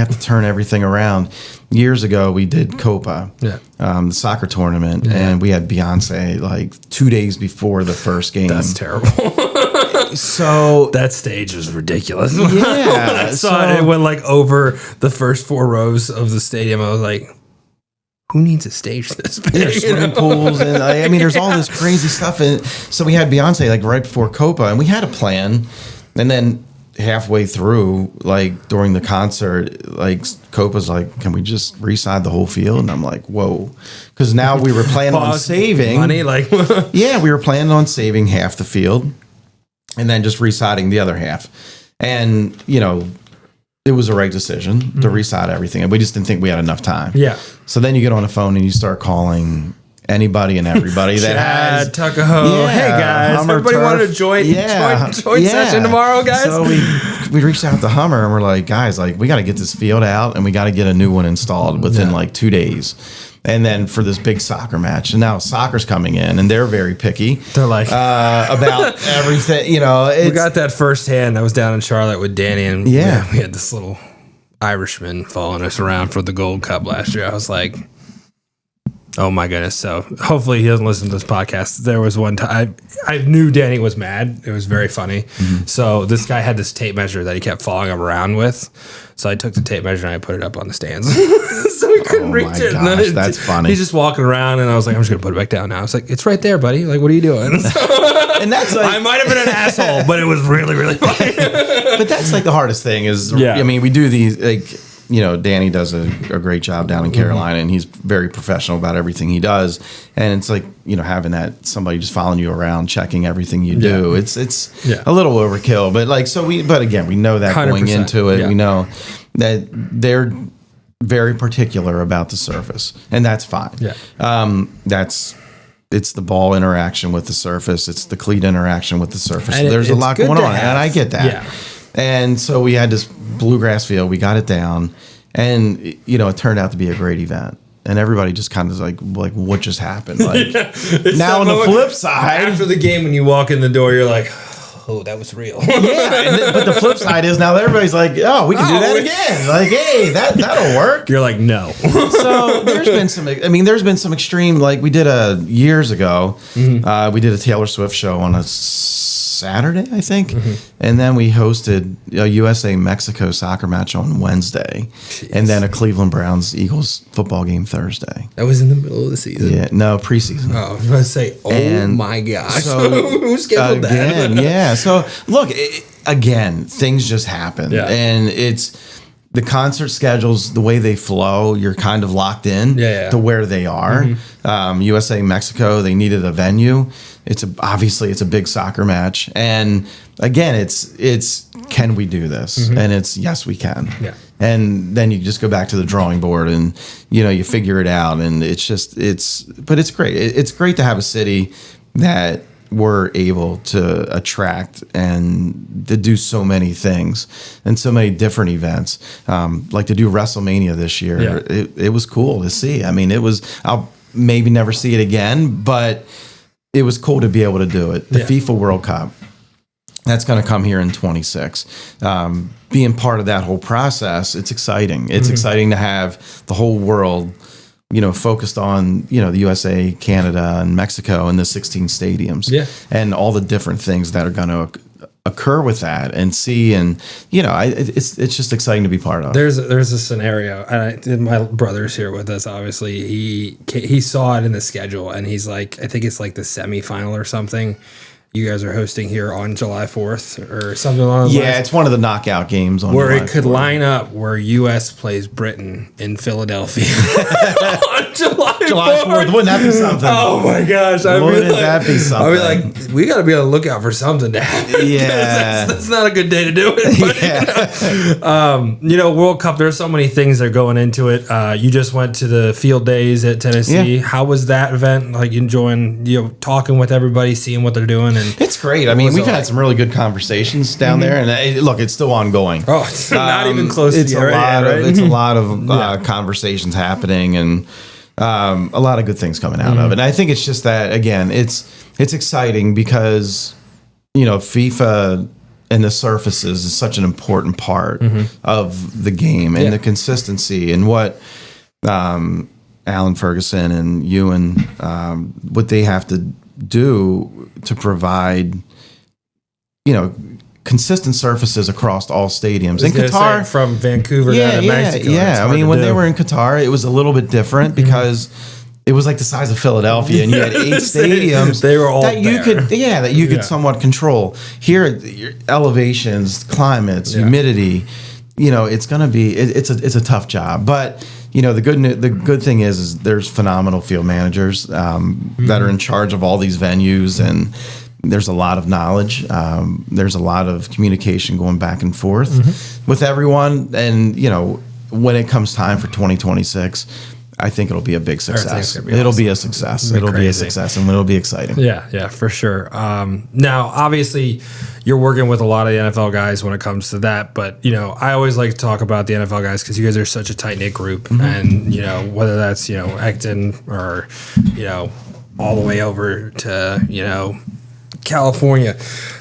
have to turn everything around. Years ago, we did Copa, the soccer tournament, and we had Beyonce like 2 days before the first game. That's terrible. So that stage was ridiculous. Yeah, I saw it. It went like over the first 4 rows of the stadium. I was like, who needs a stage this big? There's swimming pools, and there's all this crazy stuff. And so we had Beyonce like right before Copa, and we had a plan, and then halfway through, like during the concert, like Copa's like, can we just reside the whole field? And I'm like, whoa, because now we were planning on saving money, like we were planning on saving half the field and then just residing the other half. And it was the right decision to reside everything, and we just didn't think we had enough time. Yeah. So then you get on the phone and you start calling anybody and everybody that has Tuckahoe. Hey guys, Hummer, everybody wanted a joint session tomorrow, guys. So we reached out to Hummer and we're like, guys, like we got to get this field out and we got to get a new one installed within like 2 days. And then for this big soccer match, and now soccer's coming in, and they're very picky. They're like about everything. We got that firsthand. I was down in Charlotte with Danny, and we had this little Irishman following us around for the Gold Cup last year. I was like, oh my goodness. So hopefully he doesn't listen to this podcast. There was one time I knew Danny was mad. It was very funny. So this guy had this tape measure that he kept following him around with. So I took the tape measure and I put it up on the stands. So he couldn't reach it. And then that's funny. He's just walking around, and I was like, I'm just going to put it back down now. I was like, it's right there, buddy. Like, what are you doing? And that's like, I might have been an asshole, but it was really, really funny. But that's like the hardest thing is, I mean, we do these, like, Danny does a great job down in Carolina, and he's very professional about everything he does. And it's like, having that somebody just following you around, checking everything you do. It's a little overkill, but like, but again, we know that going into it, we know that they're very particular about the surface, and that's fine. It's the ball interaction with the surface. It's the cleat interaction with the surface. So there's a lot going on, and I get that. Yeah. And so we had this bluegrass field. We got it down, and it turned out to be a great event. and everybody just kind of like what just happened? Like now on that the flip side, after the game, when you walk in the door, you're like, oh, that was real. but the flip side is now everybody's like, oh, we can do that again. Like, hey, that'll work. You're like, no. So there's been some extreme, like we did years ago, we did a Taylor Swift show on a Saturday, I think. And then we hosted a USA Mexico soccer match on Wednesday. Jeez. And then a Cleveland Browns Eagles football game Thursday. That was in the middle of the season. Yeah, no, preseason. Oh, I was going to say, my gosh. So, who scheduled that? Yeah. So look, again, things just happen. Yeah. And it's the concert schedules, the way they flow, you're kind of locked in to where they are. USA Mexico, they needed a venue. Obviously it's a big soccer match, and again, it's can we do this? And it's yes, we can. Yeah. And then you just go back to the drawing board, and you figure it out, and but it's great. It's great to have a city that we're able to attract and to do so many things and so many different events. Like to do WrestleMania this year, it was cool to see. I mean, I'll maybe never see it again, but it was cool to be able to do it. The FIFA World Cup, that's going to come here in 26. Being part of that whole process, it's exciting. It's exciting to have the whole world, focused on, the USA, Canada, and Mexico, and the 16 stadiums, and all the different things that are going to occur with that and see, and it's just exciting to be part of. There's a scenario, and my brother's here with us. Obviously, he saw it in the schedule, and he's like, I think it's like the semifinal or something. You guys are hosting here on July 4th or something along those lines. Yeah, it's one of the knockout games on where July it could 4th. line up where U.S. plays Britain in Philadelphia on July 4th. Wouldn't that be something? Oh my gosh! Wouldn't that be something? I'd be like, we got to be on the lookout for something to happen. Yeah, that's not a good day to do it. But, World Cup. There's so many things that are going into it. You just went to the field days at Tennessee. Yeah. How was that event? Like enjoying, talking with everybody, seeing what they're doing. And it's great. I mean, we've had some really good conversations down there, and look, it's still ongoing. Oh, it's not even close. It's to It's a lot of conversations happening, and a lot of good things coming out of it. And I think it's just that, again, it's exciting because FIFA and the surfaces is such an important part of the game, and the consistency, and what Alan Ferguson and Ewan, what they have to do to provide, consistent surfaces across all stadiums. In Qatar, from Vancouver down to Mexico. Yeah. I mean, when they were in Qatar, it was a little bit different because it was like the size of Philadelphia, and you had 8 stadiums. They were all that you could somewhat control. Here, your elevations, climates, humidity. It's going to be it's a tough job, but. The good thing is there's phenomenal field managers that are in charge of all these venues, and there's a lot of knowledge. There's a lot of communication going back and forth with everyone. And, when it comes time for 2026, I think it'll be a big success. It'll be a success. It'll be a success, and it'll be exciting. Yeah, for sure. Now, obviously, you're working with a lot of the NFL guys when it comes to that, but I always like to talk about the NFL guys because you guys are such a tight knit group, and whether that's Acton or all the way over to California.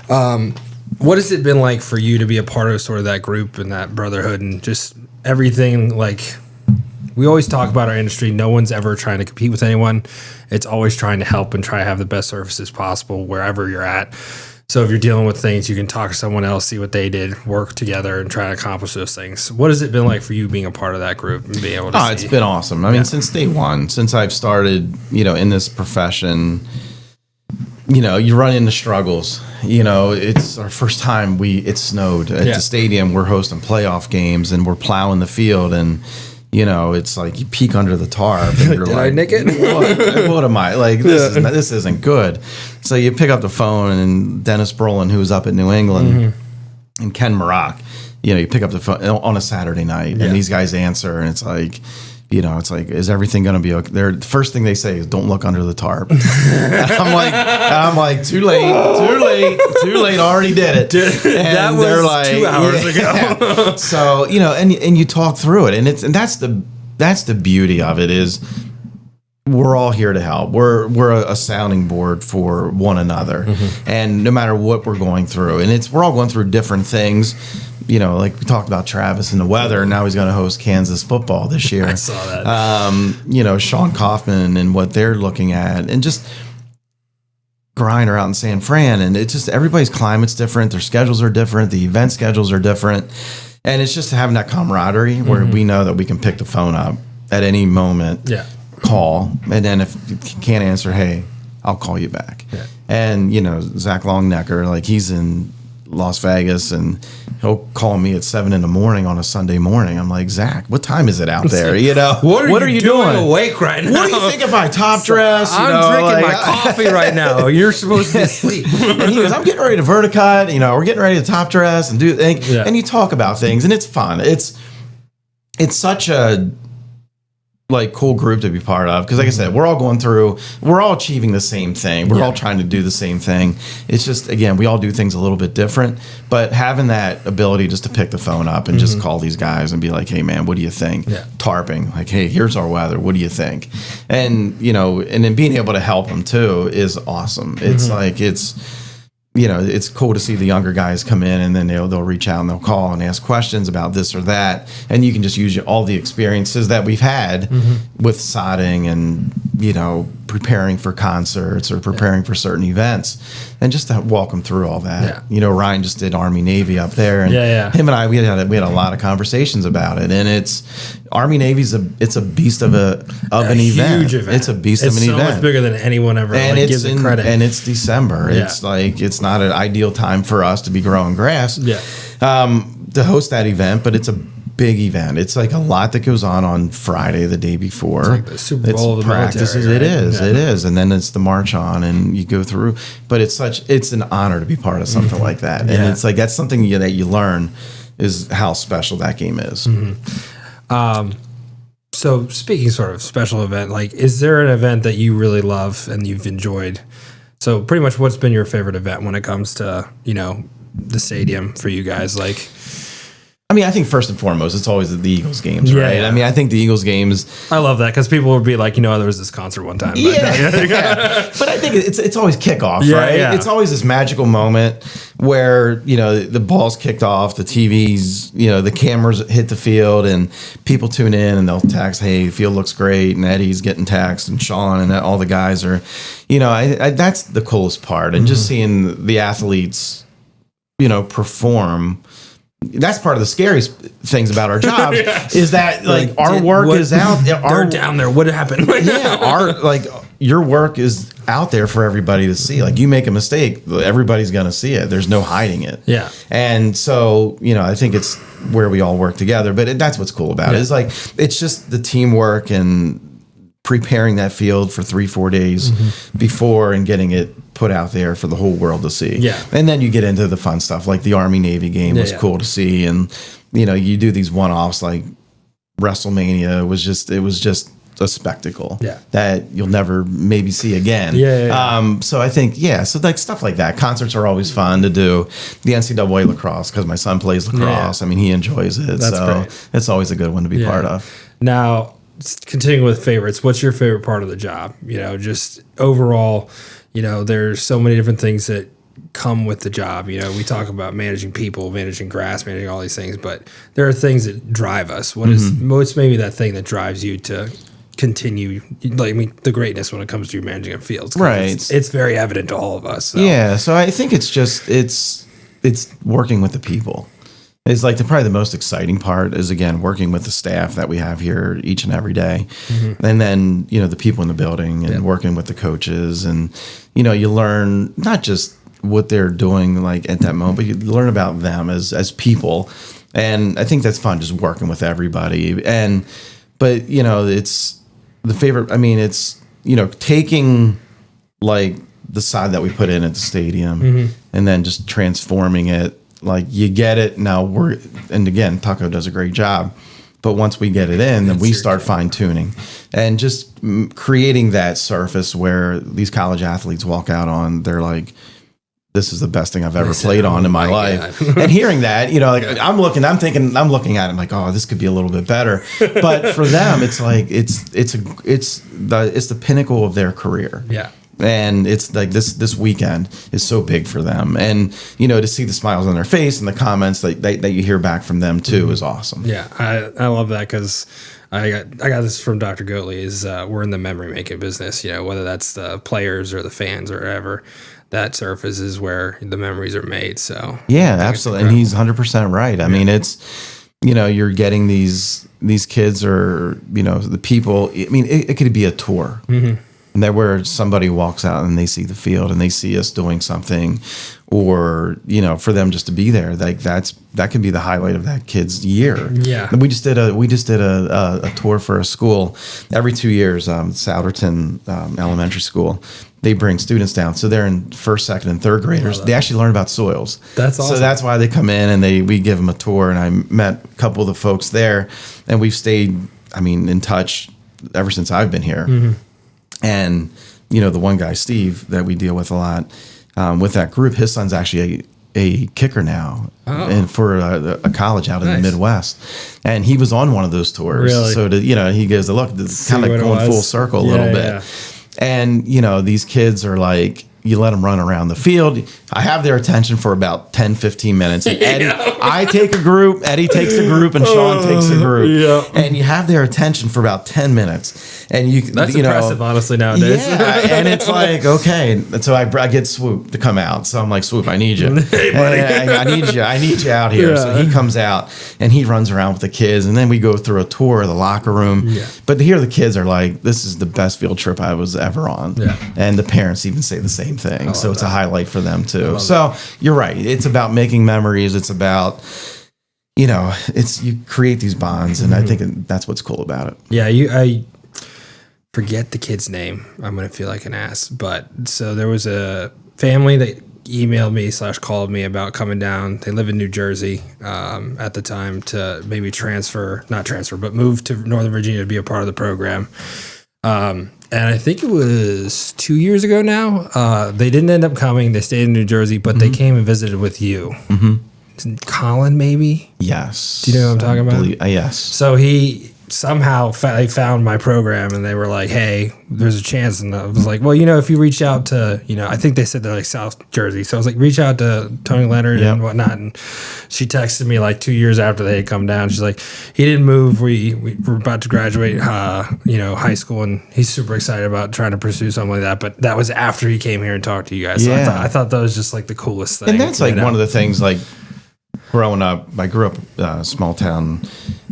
What has it been like for you to be a part of sort of that group and that brotherhood and just everything like? We always talk about our industry. No one's ever trying to compete with anyone. It's always trying to help and try to have the best services possible wherever you're at. So if you're dealing with things, you can talk to someone else, see what they did, work together, and try to accomplish those things. What has it been like for you being a part of that group and being able to see? It's been awesome. I mean, since day one, since I've started, in this profession, you run into struggles. It's our first time it snowed at the stadium. We're hosting playoff games, and we're plowing the field, and it's like you peek under the tarp and you're Did like, I nick it? What am I like? This isn't good. So you pick up the phone, and Dennis Brolin, who's up in New England, and Ken Maroc, you pick up the phone on a Saturday night, and these guys answer, and it's like, it's like, is everything going to be okay? The first thing they say is, don't look under the tarp. I'm like, too late, already did it. And that was they're like, 2 hours ago. So, and you talk through it, and that's the that's the beauty of it is we're all here to help. We're a sounding board for one another, and no matter what we're going through, and we're all going through different things. You know, like we talked about Travis and the weather, and now he's going to host Kansas football this year. I saw that. You know, Sean Kaufman and what they're looking at, and just Griner out in San Fran, and it's just everybody's climate's different, their schedules are different, the event schedules are different, and it's just having that camaraderie where we know that we can pick the phone up at any moment. Yeah. Call, and then if you can't answer, hey, I'll call you back. Yeah. And you know, Zach Longnecker, like he's in Las Vegas, and he'll call me at 7 a.m. on a Sunday morning. I'm like, Zach, what time is it out there? You know, what are you doing awake right now? What do you think if I top dress? I'm drinking my coffee right now. You're supposed to be asleep. And he goes, I'm getting ready to verticut. You know, we're getting ready to top dress and do. And you talk about things, and it's fun. It's such a like cool group to be part of, because like I said, we're all achieving the same thing. We're all trying to do the same thing. It's just, again, we all do things a little bit different, but having that ability just to pick the phone up and just call these guys and be like, hey man, what do you think? Tarping, like, hey, here's our weather, what do you think? And you know, and then being able to help them too is awesome. It's like, you know, it's cool to see the younger guys come in, and then they'll reach out and they'll call and ask questions about this or that, and you can just use all the experiences that we've had with sodding and, you know, preparing for concerts or preparing for certain events, and just to walk them through all that. You know, Ryan just did Army Navy up there, and him and I we had a lot of conversations about it, and it's Army Navy's it's a beast of an event. Huge event. It's a beast of an event. It's so much bigger than anyone ever gives it credit. And it's December. It's like, it's not an ideal time for us to be growing grass to host that event, but it's a big event. It's like a lot that goes on Friday, the day before. It's like the Super Bowl of the practices. military, It is. And then it's the march on, and you go through. But it's an honor to be part of something like that. And it's like, that's something that you learn is how special that game is. So speaking sort of special event, like, is there an event that you really love and you've enjoyed? So pretty much what's been your favorite event when it comes to, you know, the stadium for you guys? Like, I mean, I think first and foremost, it's always the Eagles games, right? I mean, I think the Eagles games. I love that, because people would be like, you know, there was this concert one time. But But I think it's always kickoff, right? Yeah. It's always this magical moment where, you know, the ball's kicked off, the TVs, you know, the cameras hit the field, and people tune in and they'll text, hey, field looks great, and Eddie's getting text, and Sean, and all the guys are, you know, I that's the coolest part, and just seeing the athletes, you know, perform. That's part of the scariest things about our job is that like our work is out there. They're down there. What happened? Your work is out there for everybody to see. Like, you make a mistake, everybody's going to see it. There's no hiding it. Yeah. And so, you know, I think it's where we all work together, but that's what's cool about it. It's like, it's just the teamwork and preparing that field for 3-4 days before and getting it put out there for the whole world to see. Yeah. And then you get into the fun stuff, like the Army Navy game was cool to see. And, you know, you do these one-offs like WrestleMania was just a spectacle that you'll never maybe see again. So I think, so like stuff like that. Concerts are always fun to do. The NCAA lacrosse, because my son plays lacrosse. I mean, he enjoys it. That's great. It's always a good one to be part of. Now, continuing with favorites, what's your favorite part of the job? You know, just overall, you know, there's so many different things that come with the job. You know, we talk about managing people, managing grass, managing all these things, but there are things that drive us. What's maybe that thing that drives you to continue, like, I mean, the greatness when it comes to managing a field? Right. It's very evident to all of us. So. Yeah. So I think it's just, it's working with the people. It's like probably the most exciting part is, again, working with the staff that we have here each and every day. And then, you know, the people in the building and working with the coaches, and, you know, you learn not just what they're doing like at that moment, but you learn about them as people. And I think that's fun, just working with everybody. But, you know, it's the favorite. I mean, it's, you know, taking like the side that we put in at the stadium and then just transforming it. Like, you get it now. And again, Taco does a great job. But once we get it in, then we start fine tuning and just creating that surface where these college athletes walk out on. They're like, this is the best thing I've ever played on in my life. God. And hearing that, you know, like I'm looking at it, I'm like, oh, this could be a little bit better. But for them, it's like it's the pinnacle of their career. Yeah. And it's like this weekend is so big for them. And, you know, to see the smiles on their face and the comments that you hear back from them too is awesome. Yeah. I love that because I got this from Dr. Goatley is we're in the memory making business, you know, whether that's the players or the fans or whatever. That surface is where the memories are made. So yeah, absolutely. And he's 100% right. I mean, it's, you know, you're getting these kids or, you know, the people, I mean, it could be a tour. Mm-hmm. And that where somebody walks out and they see the field and they see us doing something, or, you know, for them just to be there, like that could be the highlight of that kid's year. Yeah. And we just did a tour for a school every 2 years. Souderton Elementary School. They bring students down, so they're in first, second, and third graders. They actually learn about soils. That's awesome. So that's why they come in and we give them a tour. And I met a couple of the folks there, and we've stayed, I mean, in touch ever since I've been here. Mm-hmm. And, you know, the one guy, Steve, that we deal with a lot, with that group, his son's actually a kicker now and for a college out in the Midwest. And he was on one of those tours. Really? So, you know, he goes, look, it's kind of like going full circle a little bit. Yeah. And, you know, these kids are like, you let them run around the field. I have their attention for about 10, 15 minutes. And I take a group, Eddie takes a group, and Sean takes a group. Yeah. And you have their attention for about 10 minutes. And that's impressive, honestly, nowadays. Yeah, and it's like, okay. And so I get Swoop to come out. So I'm like, Swoop, I need you. Hey, buddy. I need you out here. Yeah. So he comes out, and he runs around with the kids. And then we go through a tour of the locker room. Yeah. But here the kids are like, this is the best field trip I was ever on. Yeah. And the parents even say the same thing. So it's a highlight for them too. So you're right. It's about making memories. It's about, you know, you create these bonds, and I think that's what's cool about it. Yeah, I forget the kid's name. I'm gonna feel like an ass. But so there was a family that emailed me / called me about coming down. They live in New Jersey at the time to maybe move to Northern Virginia to be a part of the program. And I think it was 2 years ago now. They didn't end up coming. They stayed in New Jersey, but they came and visited with you. Mm-hmm. Colin, maybe? Yes. Do you know what I'm talking about? Yes. So he somehow they found my program, and they were like, hey, there's a chance. And I was like, well, you know, if you reach out to, you know, I think they said they're like South Jersey. So I was like, reach out to Tony Leonard and whatnot. And she texted me like 2 years after they had come down. She's like, he didn't move. We were about to graduate, you know, high school, and he's super excited about trying to pursue something like that. But that was after he came here and talked to you guys. So I thought that was just like the coolest thing. And that's like one of the things, like growing up, I grew up small town,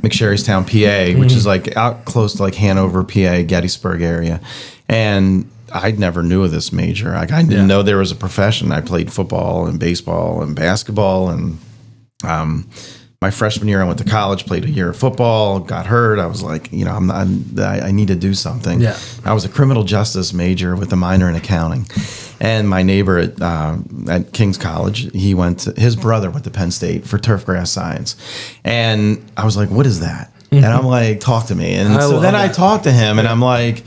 McSherrystown, PA, which is like out close to like Hanover, PA, Gettysburg area. And I never knew of this major. Like I didn't know there was a profession. I played football and baseball and basketball. And my freshman year, I went to college, played a year of football, got hurt. I was like, you know, I need to do something. Yeah. I was a criminal justice major with a minor in accounting. And my neighbor at King's College, his brother went to Penn State for turf grass science. And I was like, what is that? And I'm like, talk to me. And so then I talked to him, and I'm like,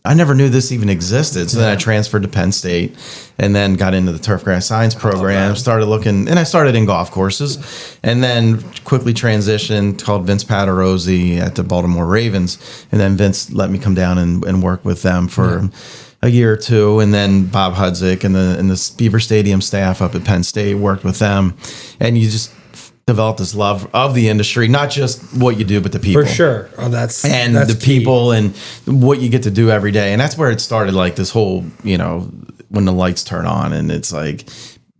I never knew this even existed. So then I transferred to Penn State, and then got into the turf grass science program, started looking, and I started in golf courses, and then quickly transitioned, called Vince Paterozzi at the Baltimore Ravens. And then Vince let me come down and work with them for a year or two, and then Bob Hudzik and the Beaver Stadium staff up at Penn State worked with them, and you just develop this love of the industry, not just what you do, but the people. For sure. Oh, that's the key. people and what you get to do every day. And that's where it started, like this whole, you know, when the lights turn on, and it's like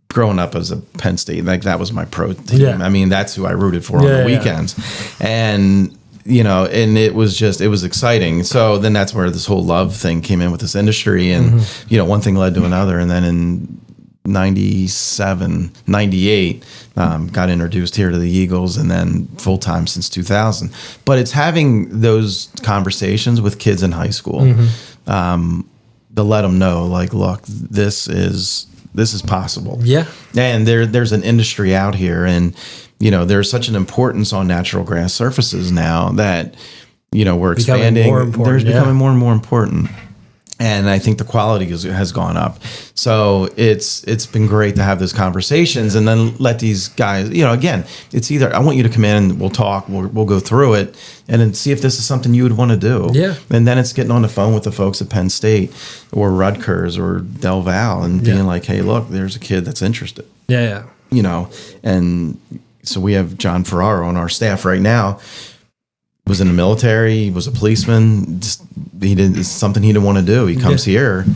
growing up as a Penn State, like that was my pro team. Yeah. I mean, that's who I rooted for on the weekends. And you know, and it was exciting. So then that's where this whole love thing came in with this industry, and you know, one thing led to another, and then in 97, 98, got introduced here to the Eagles, and then full time since 2000. But it's having those conversations with kids in high school, to let them know, like, look, this is possible. Yeah, and there's an industry out here, and you know, there's such an importance on natural grass surfaces now that, you know, we're expanding. They're becoming more and more important. And I think the quality has gone up. So it's been great to have those conversations and then let these guys, again, it's either I want you to come in and we'll talk, we'll go through it and then see if this is something you would want to do. Yeah. And then it's getting on the phone with the folks at Penn State or Rutgers or Del Val and being like, hey, look, there's a kid that's interested. Yeah. And so we have John Ferraro on our staff right now. Was in the military, was a policeman. It's something he didn't want to do. He comes here,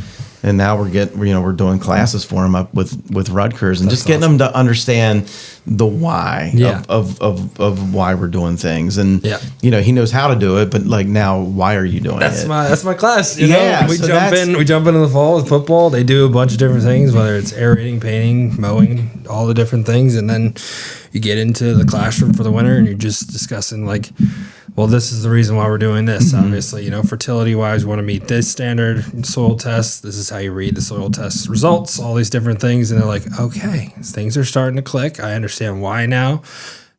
and now we're doing classes for him up with Rutgers, and just getting them to understand the why of why we're doing things, and he knows how to do it, but like now, why are you doing it? That's my class. We so jump into the fall with football. They do a bunch of different things, whether it's aerating, painting, mowing, all the different things, and then you get into the classroom for the winter, and you're just discussing like, well, this is the reason why we're doing this. Obviously, fertility-wise, we want to meet this standard soil test. This is how you read the soil test results, all these different things. And they're like, okay, things are starting to click. I understand why now,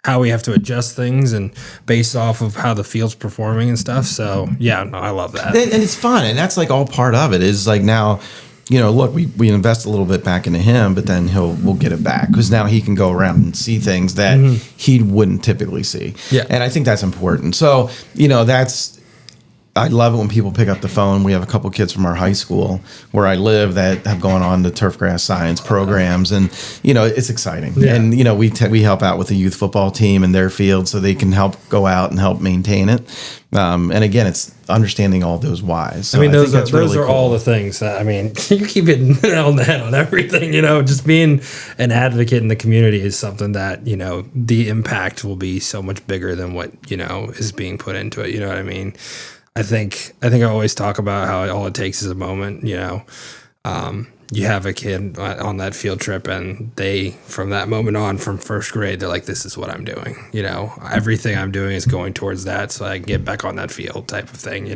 how we have to adjust things and based off of how the field's performing and stuff. So, I love that. And it's fun. And that's like all part of it is like now, look, we invest a little bit back into him, but then we'll get it back because now he can go around and see things that he wouldn't typically see. Yeah. And I think that's important. So, I love it when people pick up the phone. We have a couple kids from our high school where I live that have gone on to turf grass science programs, and it's exciting. Yeah. And we help out with the youth football team in their field so they can help go out and help maintain it. And again, it's understanding all those whys. So those are all the things that, you keep hitting on the head on everything, just being an advocate in the community is something that, the impact will be so much bigger than what, is being put into it. You know what I mean? I think I always talk about how all it takes is a moment, you have a kid on that field trip and they, from that moment on, from first grade, they're like, this is what I'm doing. Everything I'm doing is going towards that so I can get back on that field type of thing,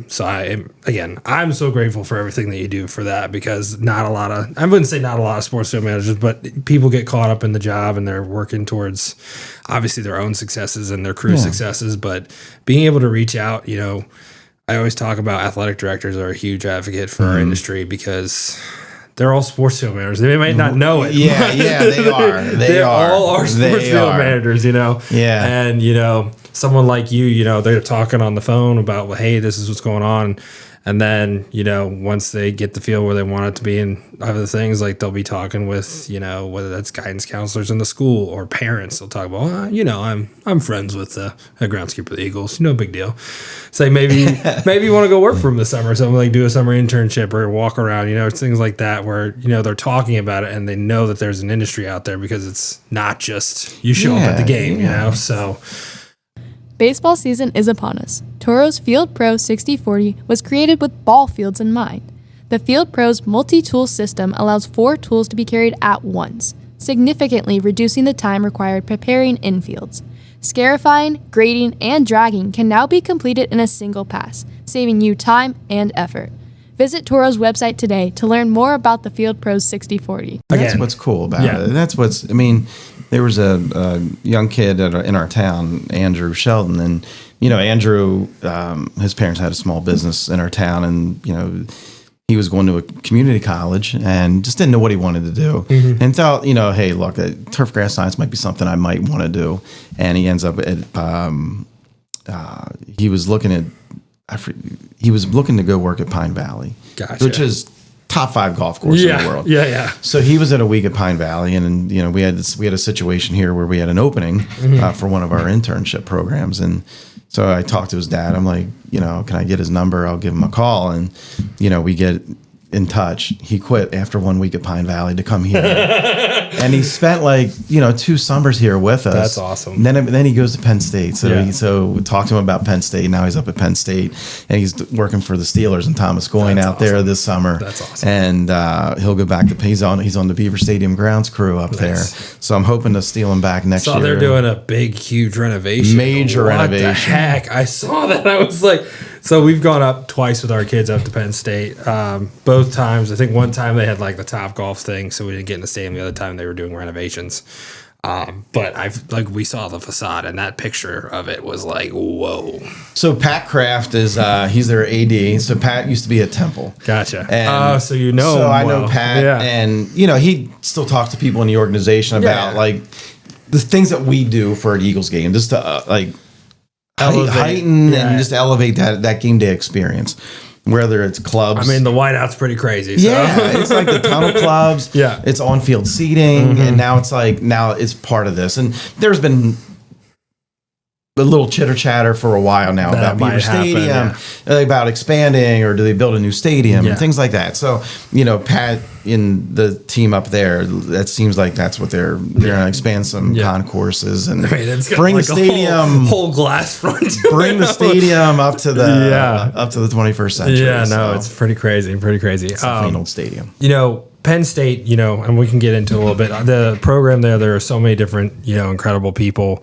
So I'm so grateful for everything that you do for that because I wouldn't say not a lot of sports field managers, but people get caught up in the job and they're working towards obviously their own successes and their crew successes, but being able to reach out, I always talk about athletic directors are a huge advocate for our industry because they're all sports field managers. They might not know it. Yeah, they are. They all are sports field managers, Yeah. And, someone like you, they're talking on the phone about, well, hey, this is what's going on. And then, once they get the field where they want it to be and other things, like they'll be talking with, whether that's guidance counselors in the school or parents. They'll talk about, well, I'm friends with the groundskeeper of the Eagles. No big deal. Say maybe you want to go work for them this summer or something, like do a summer internship or walk around, things like that where, they're talking about it and they know that there's an industry out there because it's not just you show up at the game, so... Baseball season is upon us. Toro's Field Pro 6040 was created with ball fields in mind. The Field Pro's multi-tool system allows 4 tools to be carried at once, significantly reducing the time required preparing infields. Scarifying, grading, and dragging can now be completed in a single pass, saving you time and effort. Visit Toro's website today to learn more about the Field Pro's 6040. That's what's cool about it. That's what's, there was a young kid in our town, Andrew Sheldon, and, Andrew, his parents had a small business in our town, and, he was going to a community college and just didn't know what he wanted to do and thought, hey, look, turf grass science might be something I might want to do. And he ends up at, he was looking to go work at Pine Valley, which is top 5 golf course in the world. Yeah. So he was at a week at Pine Valley, and we had a situation here where we had an opening for one of our internship programs, and so I talked to his dad. I'm like, can I get his number? I'll give him a call, and we get in touch. He quit after 1 week at Pine Valley to come here. And he spent 2 summers here with us. That's awesome. And then he goes to Penn State. So we talked to him about Penn State. Now he's up at Penn State, and he's working for the Steelers and Thomas Goyne out there this summer. That's awesome. And he'll go back to he's on the Beaver Stadium grounds crew up there. So I'm hoping to steal him back next year. So they're doing a big, huge renovation. Major renovation. What the heck? I saw that. I was like, so we've gone up twice with our kids up to Penn State. Both times, I think one time they had the Top Golf thing, so we didn't get in the stadium. The other time they were doing renovations. But we saw the facade, and that picture of it was like, whoa. So Pat Kraft is he's their AD. So Pat used to be at Temple. Gotcha. And so you know. So him I well. know Pat, Yeah. and he still talks to people in the organization about like the things that we do for an Eagles game, just to heighten and just elevate that game day experience. Whether it's clubs, I mean, the whiteout's pretty crazy. So. Yeah, it's like the tunnel clubs. Yeah, it's on-field seating, and now it's part of this. And there's been a little chitter chatter for a while now about Beaver Stadium, about expanding, or do they build a new stadium and things like that. So Pat in the team up there, that seems like that's what they're going to expand some concourses and bring the stadium whole glass front. Bring the stadium up to the 21st century. Yeah, no, it's pretty crazy. It's a fine old stadium. Penn State, and we can get into a little bit. The program there are so many different, incredible people.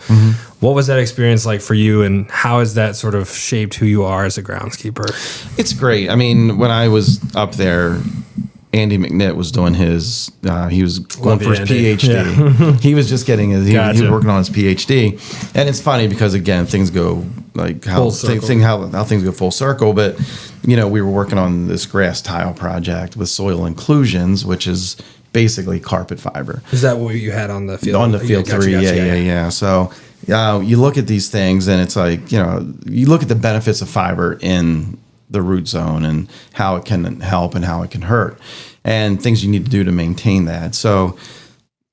What was that experience like for you, and how has that sort of shaped who you are as a groundskeeper? It's great. I mean, when I was up there, Andy McNitt was doing his, he was going for his PhD. Yeah. He was just getting he was working on his PhD. And it's funny because, again, things go like how things go full circle. But, we were working on this grass tile project with soil inclusions, which is basically carpet fiber. Is that what you had on the field? On the field three, yeah. So you look at these things and it's like, you look at the benefits of fiber in the root zone and how it can help and how it can hurt and things you need to do to maintain that. So,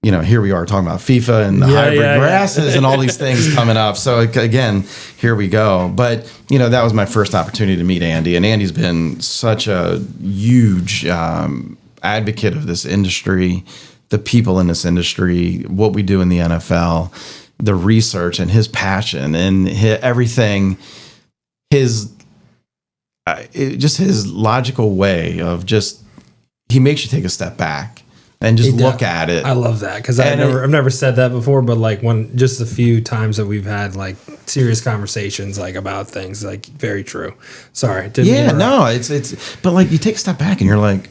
here we are talking about FIFA and the hybrid grasses and all these things coming up. So again, here we go. But, that was my first opportunity to meet Andy, and Andy's been such a huge advocate of this industry, the people in this industry, what we do in the NFL, the research, and his passion and everything, his logical way of he makes you take a step back and just look at it. I love that because I've never said that before, but like just a few times that we've had like serious conversations like about things, like very true. Sorry, but like you take a step back and you're like,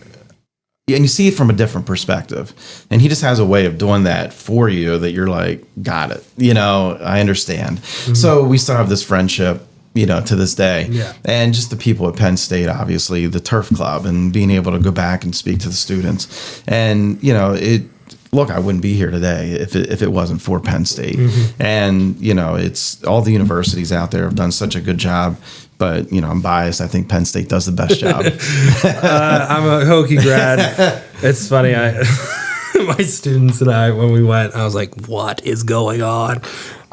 and you see it from a different perspective, and he just has a way of doing that for you that you're like, got it. I understand. So we still have this friendship. To this day. Yeah. And just the people at Penn State, obviously, the Turf Club, and being able to go back and speak to the students. And, I wouldn't be here today if it wasn't for Penn State. And, it's all the universities out there have done such a good job. But, I'm biased. I think Penn State does the best job. I'm a Hokie grad. It's funny. My students and I, when we went, I was like, what is going on?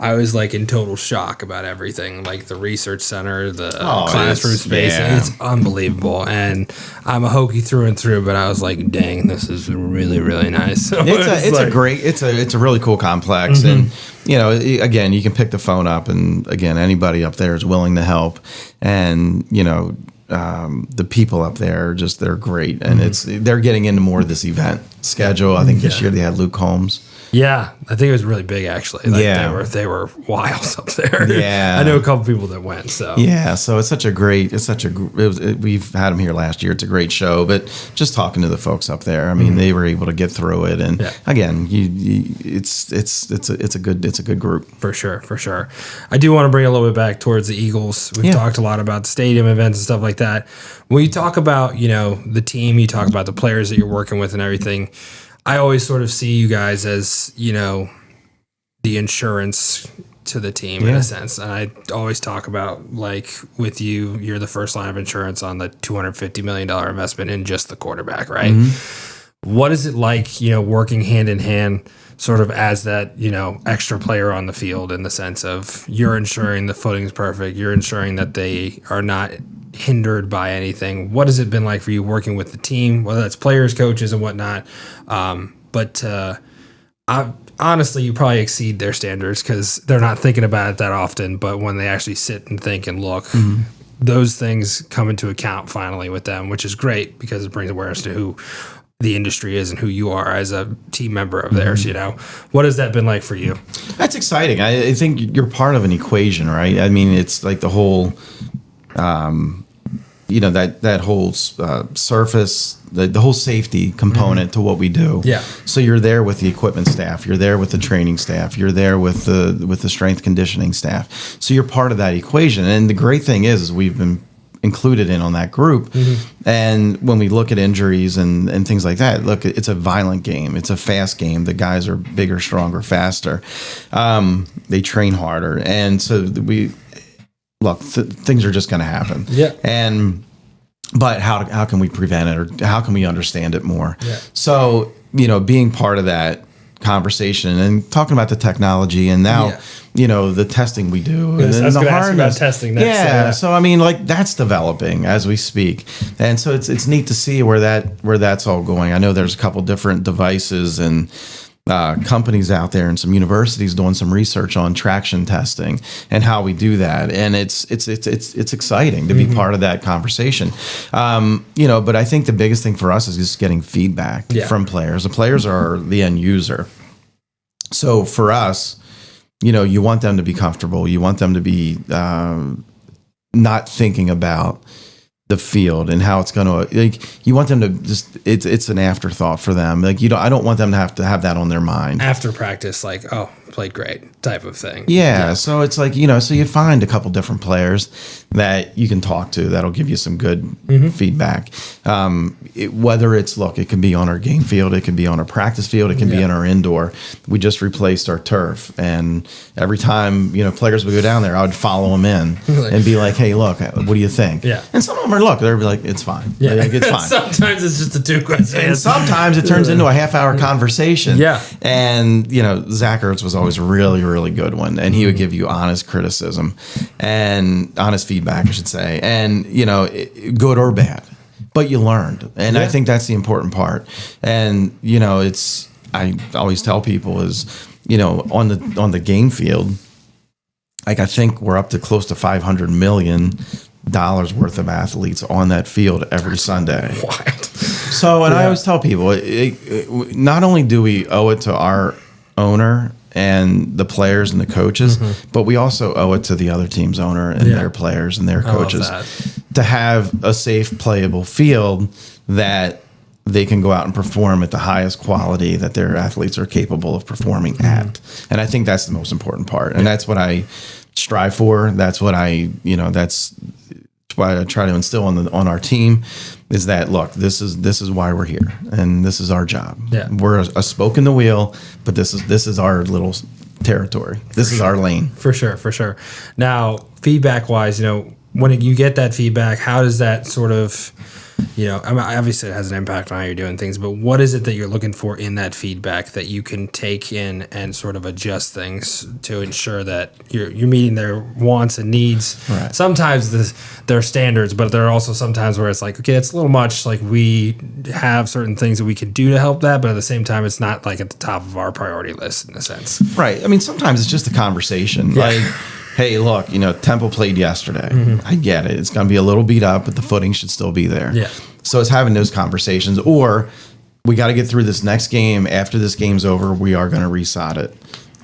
I was like in total shock about everything, like the research center, the classroom space. Yeah. It's unbelievable. And I'm a Hokie through and through, but I was like, dang, this is really, really nice. So it's a really cool complex. And, again, you can pick the phone up, and again, anybody up there is willing to help. And, the people up there they're great. And they're getting into more of this event schedule. I think this year they had Luke Holmes. Yeah, I think it was really big actually. They were wild up there. Yeah, I know a couple people that went. So we've had them here last year. It's a great show, but just talking to the folks up there, I mean, they were able to get through it. And again, it's a good group for sure. I do want to bring a little bit back towards the Eagles. We've talked a lot about the stadium events and stuff like that. When you talk about the team, you talk about the players that you're working with and everything. I always sort of see you guys as, the insurance to the team in a sense. And I always talk about, like, with you're the first line of insurance on the $250 million investment in just the quarterback, right? What is it like, working hand in hand sort of as that, extra player on the field, in the sense of you're ensuring the footing's perfect, you're ensuring that they are not hindered by anything? What has it been like for you working with the team, whether that's players, coaches, and whatnot? Honestly, you probably exceed their standards because they're not thinking about it that often. But when they actually sit and think and look, those things come into account finally with them, which is great because it brings awareness to who the industry is and who you are as a team member of theirs. What has that been like for you? That's exciting. I think you're part of an equation, right? I mean, it's like the whole that whole surface, the whole safety component to what we do. Yeah. So you're there with the equipment staff, you're there with the training staff, you're there with the strength conditioning staff. So you're part of that equation. And the great thing is we've been included in on that group. And when we look at injuries and things like that, look, it's a violent game. It's a fast game. The guys are bigger, stronger, faster. They train harder. And so things are just going to happen. Yeah. But how can we prevent it, or how can we understand it more? Yeah. So, being part of that conversation and talking about the technology and now, the testing we do. Yes, and I was the going to ask you about harness. testing next. Yeah. So, that's developing as we speak. And so it's neat to see where that's all going. I know there's a couple different devices and companies out there and some universities doing some research on traction testing and how we do that, and it's exciting to be part of that conversation. But I think the biggest thing for us is just getting feedback from players. The players are the end user, so for us, you want them to be comfortable. You want them to be not thinking about the field and how it's going to, you want them to just, it's an afterthought for them. I don't want them to have that on their mind after practice, played great type of thing. Yeah. So it's so you find a couple different players that you can talk to that'll give you some good feedback. Whether it can be on our game field, it can be on our practice field, it can be in our indoor. We just replaced our turf, and every time players would go down there, I would follow them in and be like, "Hey, look, what do you think?" Yeah. And some of them they'll be like, "It's fine." Yeah, it's fine. Sometimes it's just a 2 question. And sometimes it turns into a half-hour conversation. Yeah. And Zach Ertz was always a really, really good one, and he would give you honest criticism and honest feedback, I should say, and good or bad, but you learned, and I think that's the important part. And I always tell people is on the game field, I think we're up to close to $500 million worth of athletes on that field every Sunday. Wild. So, and I always tell people, not only do we owe it to our owner and the players and the coaches, but we also owe it to the other team's owner and their players and their coaches to have a safe, playable field that they can go out and perform at the highest quality that their athletes are capable of performing at. And I think that's the most important part. And that's what I strive for. That's what that's why I try to instill on our team is that, look, this is why we're here, and this is our job. Yeah. We're a spoke in the wheel, but this is our little territory. This is our lane. For sure. Now, feedback wise, when you get that feedback, how does that sort of, obviously it has an impact on how you're doing things, but what is it that you're looking for in that feedback that you can take in and sort of adjust things to ensure that you're meeting their wants and needs? Right. Sometimes they're standards, but there are also sometimes where it's like, okay, it's a little much. Like, we have certain things that we can do to help that, but at the same time, it's not at the top of our priority list in a sense. Right. Sometimes it's just a conversation. Yeah. Hey, look, Temple played yesterday. I get it. It's going to be a little beat up, but the footing should still be there. Yeah. So it's having those conversations. Or we got to get through this next game. After this game's over, we are going to resod it.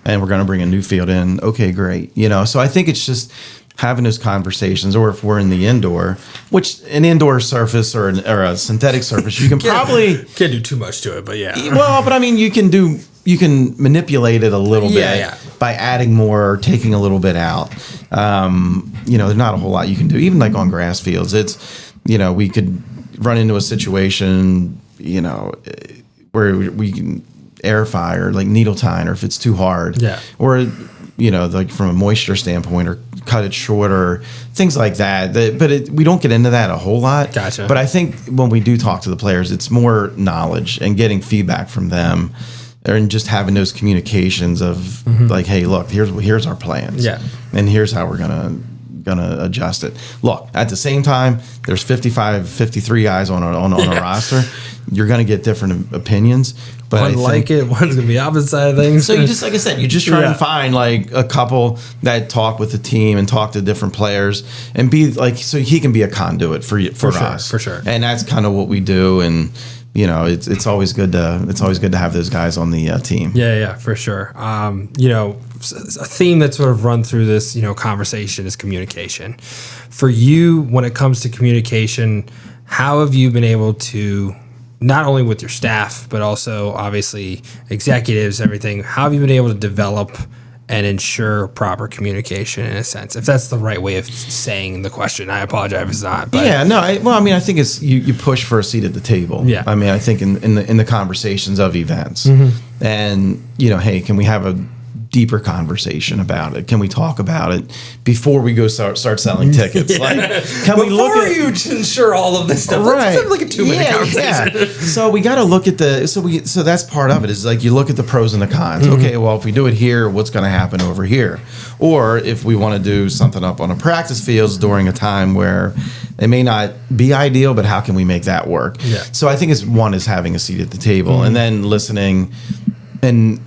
And we're going to bring a new field in. Okay, great. So I think it's just having those conversations. Or if we're in the indoor, which an indoor surface or a synthetic surface, you can probably... Can't do too much to it, but yeah. Well, but you can manipulate it a little bit by adding more or taking a little bit out. There's not a whole lot you can do. Even on grass fields, it's, we could run into a situation, where we can air fire, needle tine, or if it's too hard. Yeah. Or, from a moisture standpoint, or cut it shorter, things like that. But we don't get into that a whole lot. Gotcha. But I think when we do talk to the players, it's more knowledge and getting feedback from them. And just having those communications of hey, look, here's our plans, and here's how we're gonna adjust it. Look, at the same time, there's 53 guys on a roster. You're gonna get different opinions, but one one's gonna be opposite side of things. So you just, like I said, you just try and find a couple that talk with the team and talk to different players and be so he can be a conduit for us, for sure. And that's kind of what we do. And it's always good to have those guys on the team. Yeah, for sure. a theme that's sort of run through this, conversation is communication. For you, when it comes to communication, how have you been able to, not only with your staff, but also obviously executives, everything, how have you been able to develop and ensure proper communication in a sense? If that's the right way of saying the question, I apologize if it's not. But. Yeah, no, I think it's you push for a seat at the table. Yeah. I mean, I think in the conversations of events, and hey, can we have a deeper conversation about it? Can we talk about it before we go start selling tickets? Like, can we look at you ensure all of this stuff? Right. Let's have like a 2-minute conversation. Yeah. So we got to look at so that's part of it, is like you look at the pros and the cons. Okay, well, if we do it here, what's going to happen over here? Or if we want to do something up on a practice fields during a time where it may not be ideal, but how can we make that work? Yeah. So I think one is having a seat at the table and then listening and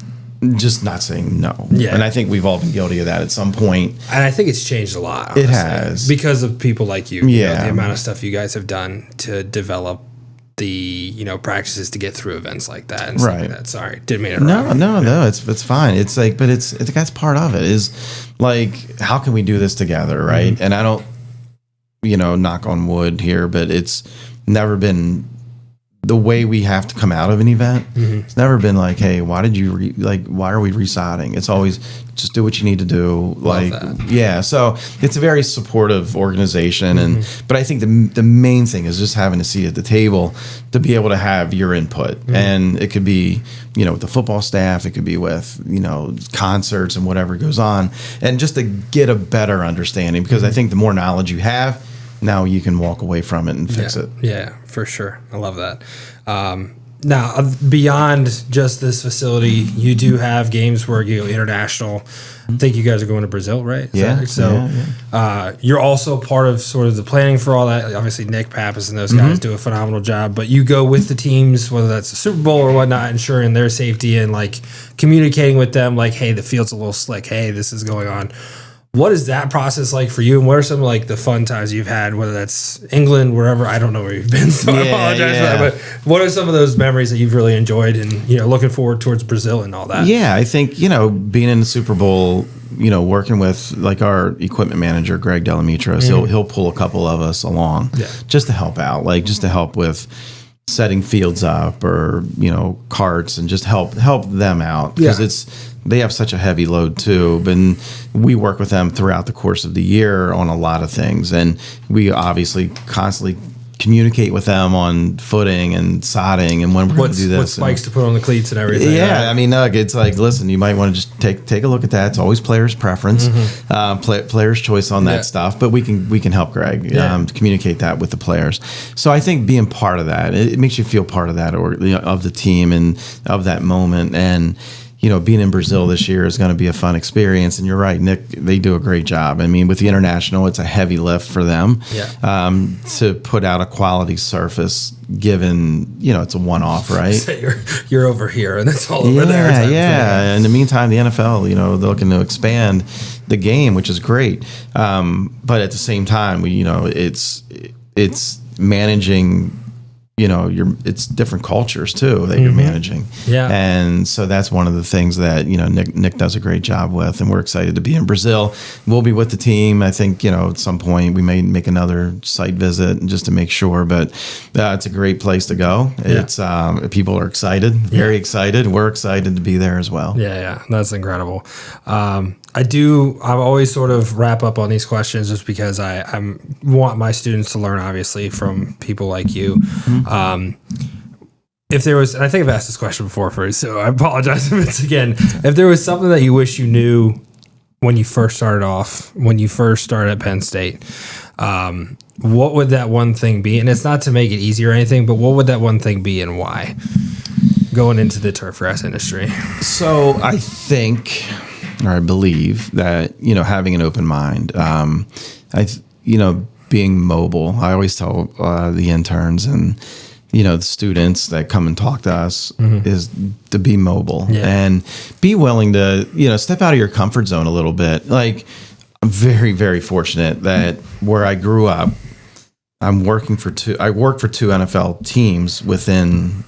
just not saying no. Yeah. And I think we've all been guilty of that at some point. And I think it's changed a lot. Honestly, it has. Because of people like you. Yeah. The amount of stuff you guys have done to develop the, practices to get through events like that and stuff like that. Sorry, didn't mean to interrupt. No, it's fine. It's like, but it's that's part of it, is like, how can we do this together, right? And I don't, knock on wood here, but it's never been the way we have to come out of an event. It's never been like, hey, why are we residing? It's always just do what you need to do. Yeah. So it's a very supportive organization. But I think the main thing is just having a seat at the table to be able to have your input. And it could be, with the football staff, it could be with, concerts and whatever goes on, and just to get a better understanding, because I think the more knowledge you have, now you can walk away from it and fix it. Yeah, for sure. I love that. Now, beyond just this facility, you do have games where you go international. I think you guys are going to Brazil, right? You're also part of sort of the planning for all that. Obviously, Nick Pappas and those guys do a phenomenal job. But you go with the teams, whether that's the Super Bowl or whatnot, ensuring their safety and communicating with them, hey, the field's a little slick. Hey, this is going on. What is that process like for you? And what are some the fun times you've had, whether that's England, wherever? I don't know where you've been, so I apologize for that. But what are some of those memories that you've really enjoyed and, looking forward towards Brazil and all that? Yeah, I think, being in the Super Bowl, working with our equipment manager, Greg Delamitros, he'll pull a couple of us along just to help out, just to help with setting fields up or, carts, and just help them out, because they have such a heavy load too. And we work with them throughout the course of the year on a lot of things. And we obviously constantly communicate with them on footing and sodding and when we're going to do this. What spikes to put on the cleats and everything. Yeah, right? I mean, it's listen, you might want to just take a look at that. It's always players' preference, players' choice on that stuff. But we can help Greg communicate that with the players. So I think being part of that, it makes you feel part of that, or of the team and of that moment. And being in Brazil this year is going to be a fun experience. And you're right, Nick, they do a great job. I mean, with the international, it's a heavy lift for them to put out a quality surface, given, it's a one-off, right? So you're over here and it's all over there. Yeah. In the meantime, the NFL, they're looking to expand the game, which is great. But at the same time, it's managing, it's different cultures too that you're managing. Yeah. And so that's one of the things that, Nick does a great job with, and we're excited to be in Brazil. We'll be with the team. I think, at some point we may make another site visit just to make sure, but it's a great place to go. Yeah. It's, people are excited, very excited. We're excited to be there as well. Yeah. That's incredible. I always sort of wrap up on these questions just because I want my students to learn, obviously, from people like you. If there was, and I think I've asked this question before, so I apologize if it's again. If there was something that you wish you knew when you first started at Penn State, what would that one thing be? And it's not to make it easy or anything, but what would that one thing be and why? Going into the turf grass industry. So I think, or I believe that, having an open mind, being mobile. I always tell the interns and, the students that come and talk to us is to be mobile and be willing to, step out of your comfort zone a little bit. I'm very, very fortunate that where I grew up, I work for two NFL teams within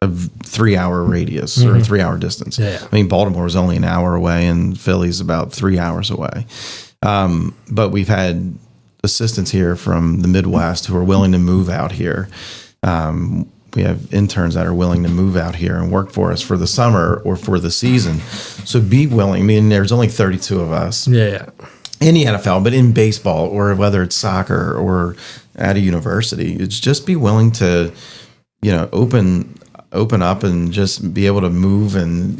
a 3-hour radius or a 3-hour distance. Yeah. I mean, Baltimore is only an hour away and Philly's about 3 hours away. But we've had assistants here from the Midwest who are willing to move out here. We have interns that are willing to move out here and work for us for the summer or for the season. So be willing. I mean, there's only 32 of us Yeah. in the NFL, but in baseball or whether it's soccer or at a university, it's just be willing to, open up and just be able to move and,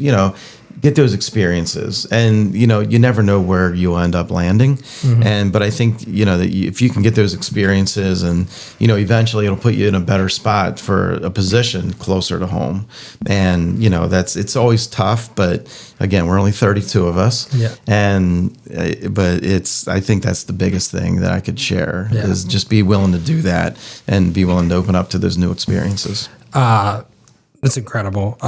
get those experiences. And, you never know where you'll end up landing. But I think, that if you can get those experiences and, eventually it'll put you in a better spot for a position closer to home. And, it's always tough, but again, we're only 32 of us. Yeah. But I think that's the biggest thing that I could share is just be willing to do that and be willing to open up to those new experiences. That's incredible.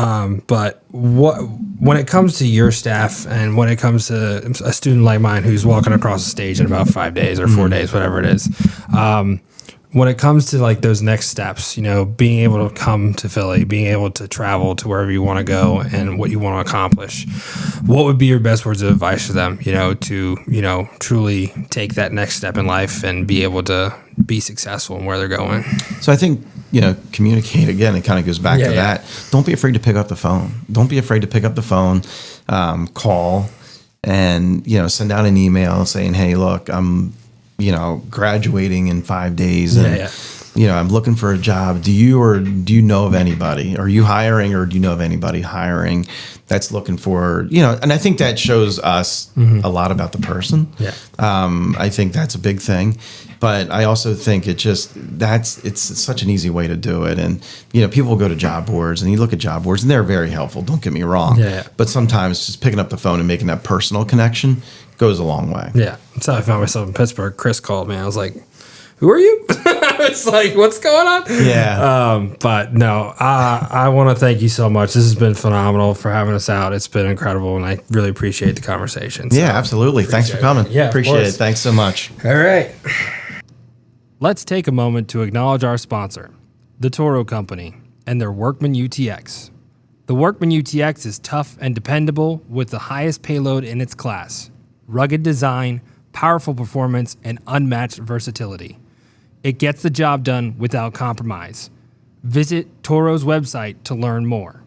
But when it comes to your staff and when it comes to a student like mine who's walking across the stage in about 5 days or 4 days, whatever it is, when it comes to like those next steps, being able to come to Philly, being able to travel to wherever you want to go and what you want to accomplish, what would be your best words of advice for them, to, truly take that next step in life and be able to be successful in where they're going? So I think, communicate again. It kind of goes back to that. Don't be afraid to pick up the phone. Don't be afraid to pick up the phone, call, and, send out an email saying, hey, look, I'm, graduating in 5 days and, I'm looking for a job. Do you know of anybody? Are you hiring or do you know of anybody hiring that's looking for, and I think that shows us a lot about the person. Yeah. I think that's a big thing. But I also think it's such an easy way to do it. And, people go to job boards and you look at job boards and they're very helpful. Don't get me wrong. Yeah. But sometimes just picking up the phone and making that personal connection goes a long way. Yeah. That's how I found myself in Pittsburgh. Chris called me. I was like, who are you? It's like, what's going on? Yeah. But no, I want to thank you so much. This has been phenomenal for having us out. It's been incredible. And I really appreciate the conversation. Yeah, absolutely. Thanks for coming. Yeah, appreciate it. Thanks so much. All right. Let's take a moment to acknowledge our sponsor, the Toro Company, and their Workman UTX. The Workman UTX is tough and dependable with the highest payload in its class, rugged design, powerful performance, and unmatched versatility. It gets the job done without compromise. Visit Toro's website to learn more.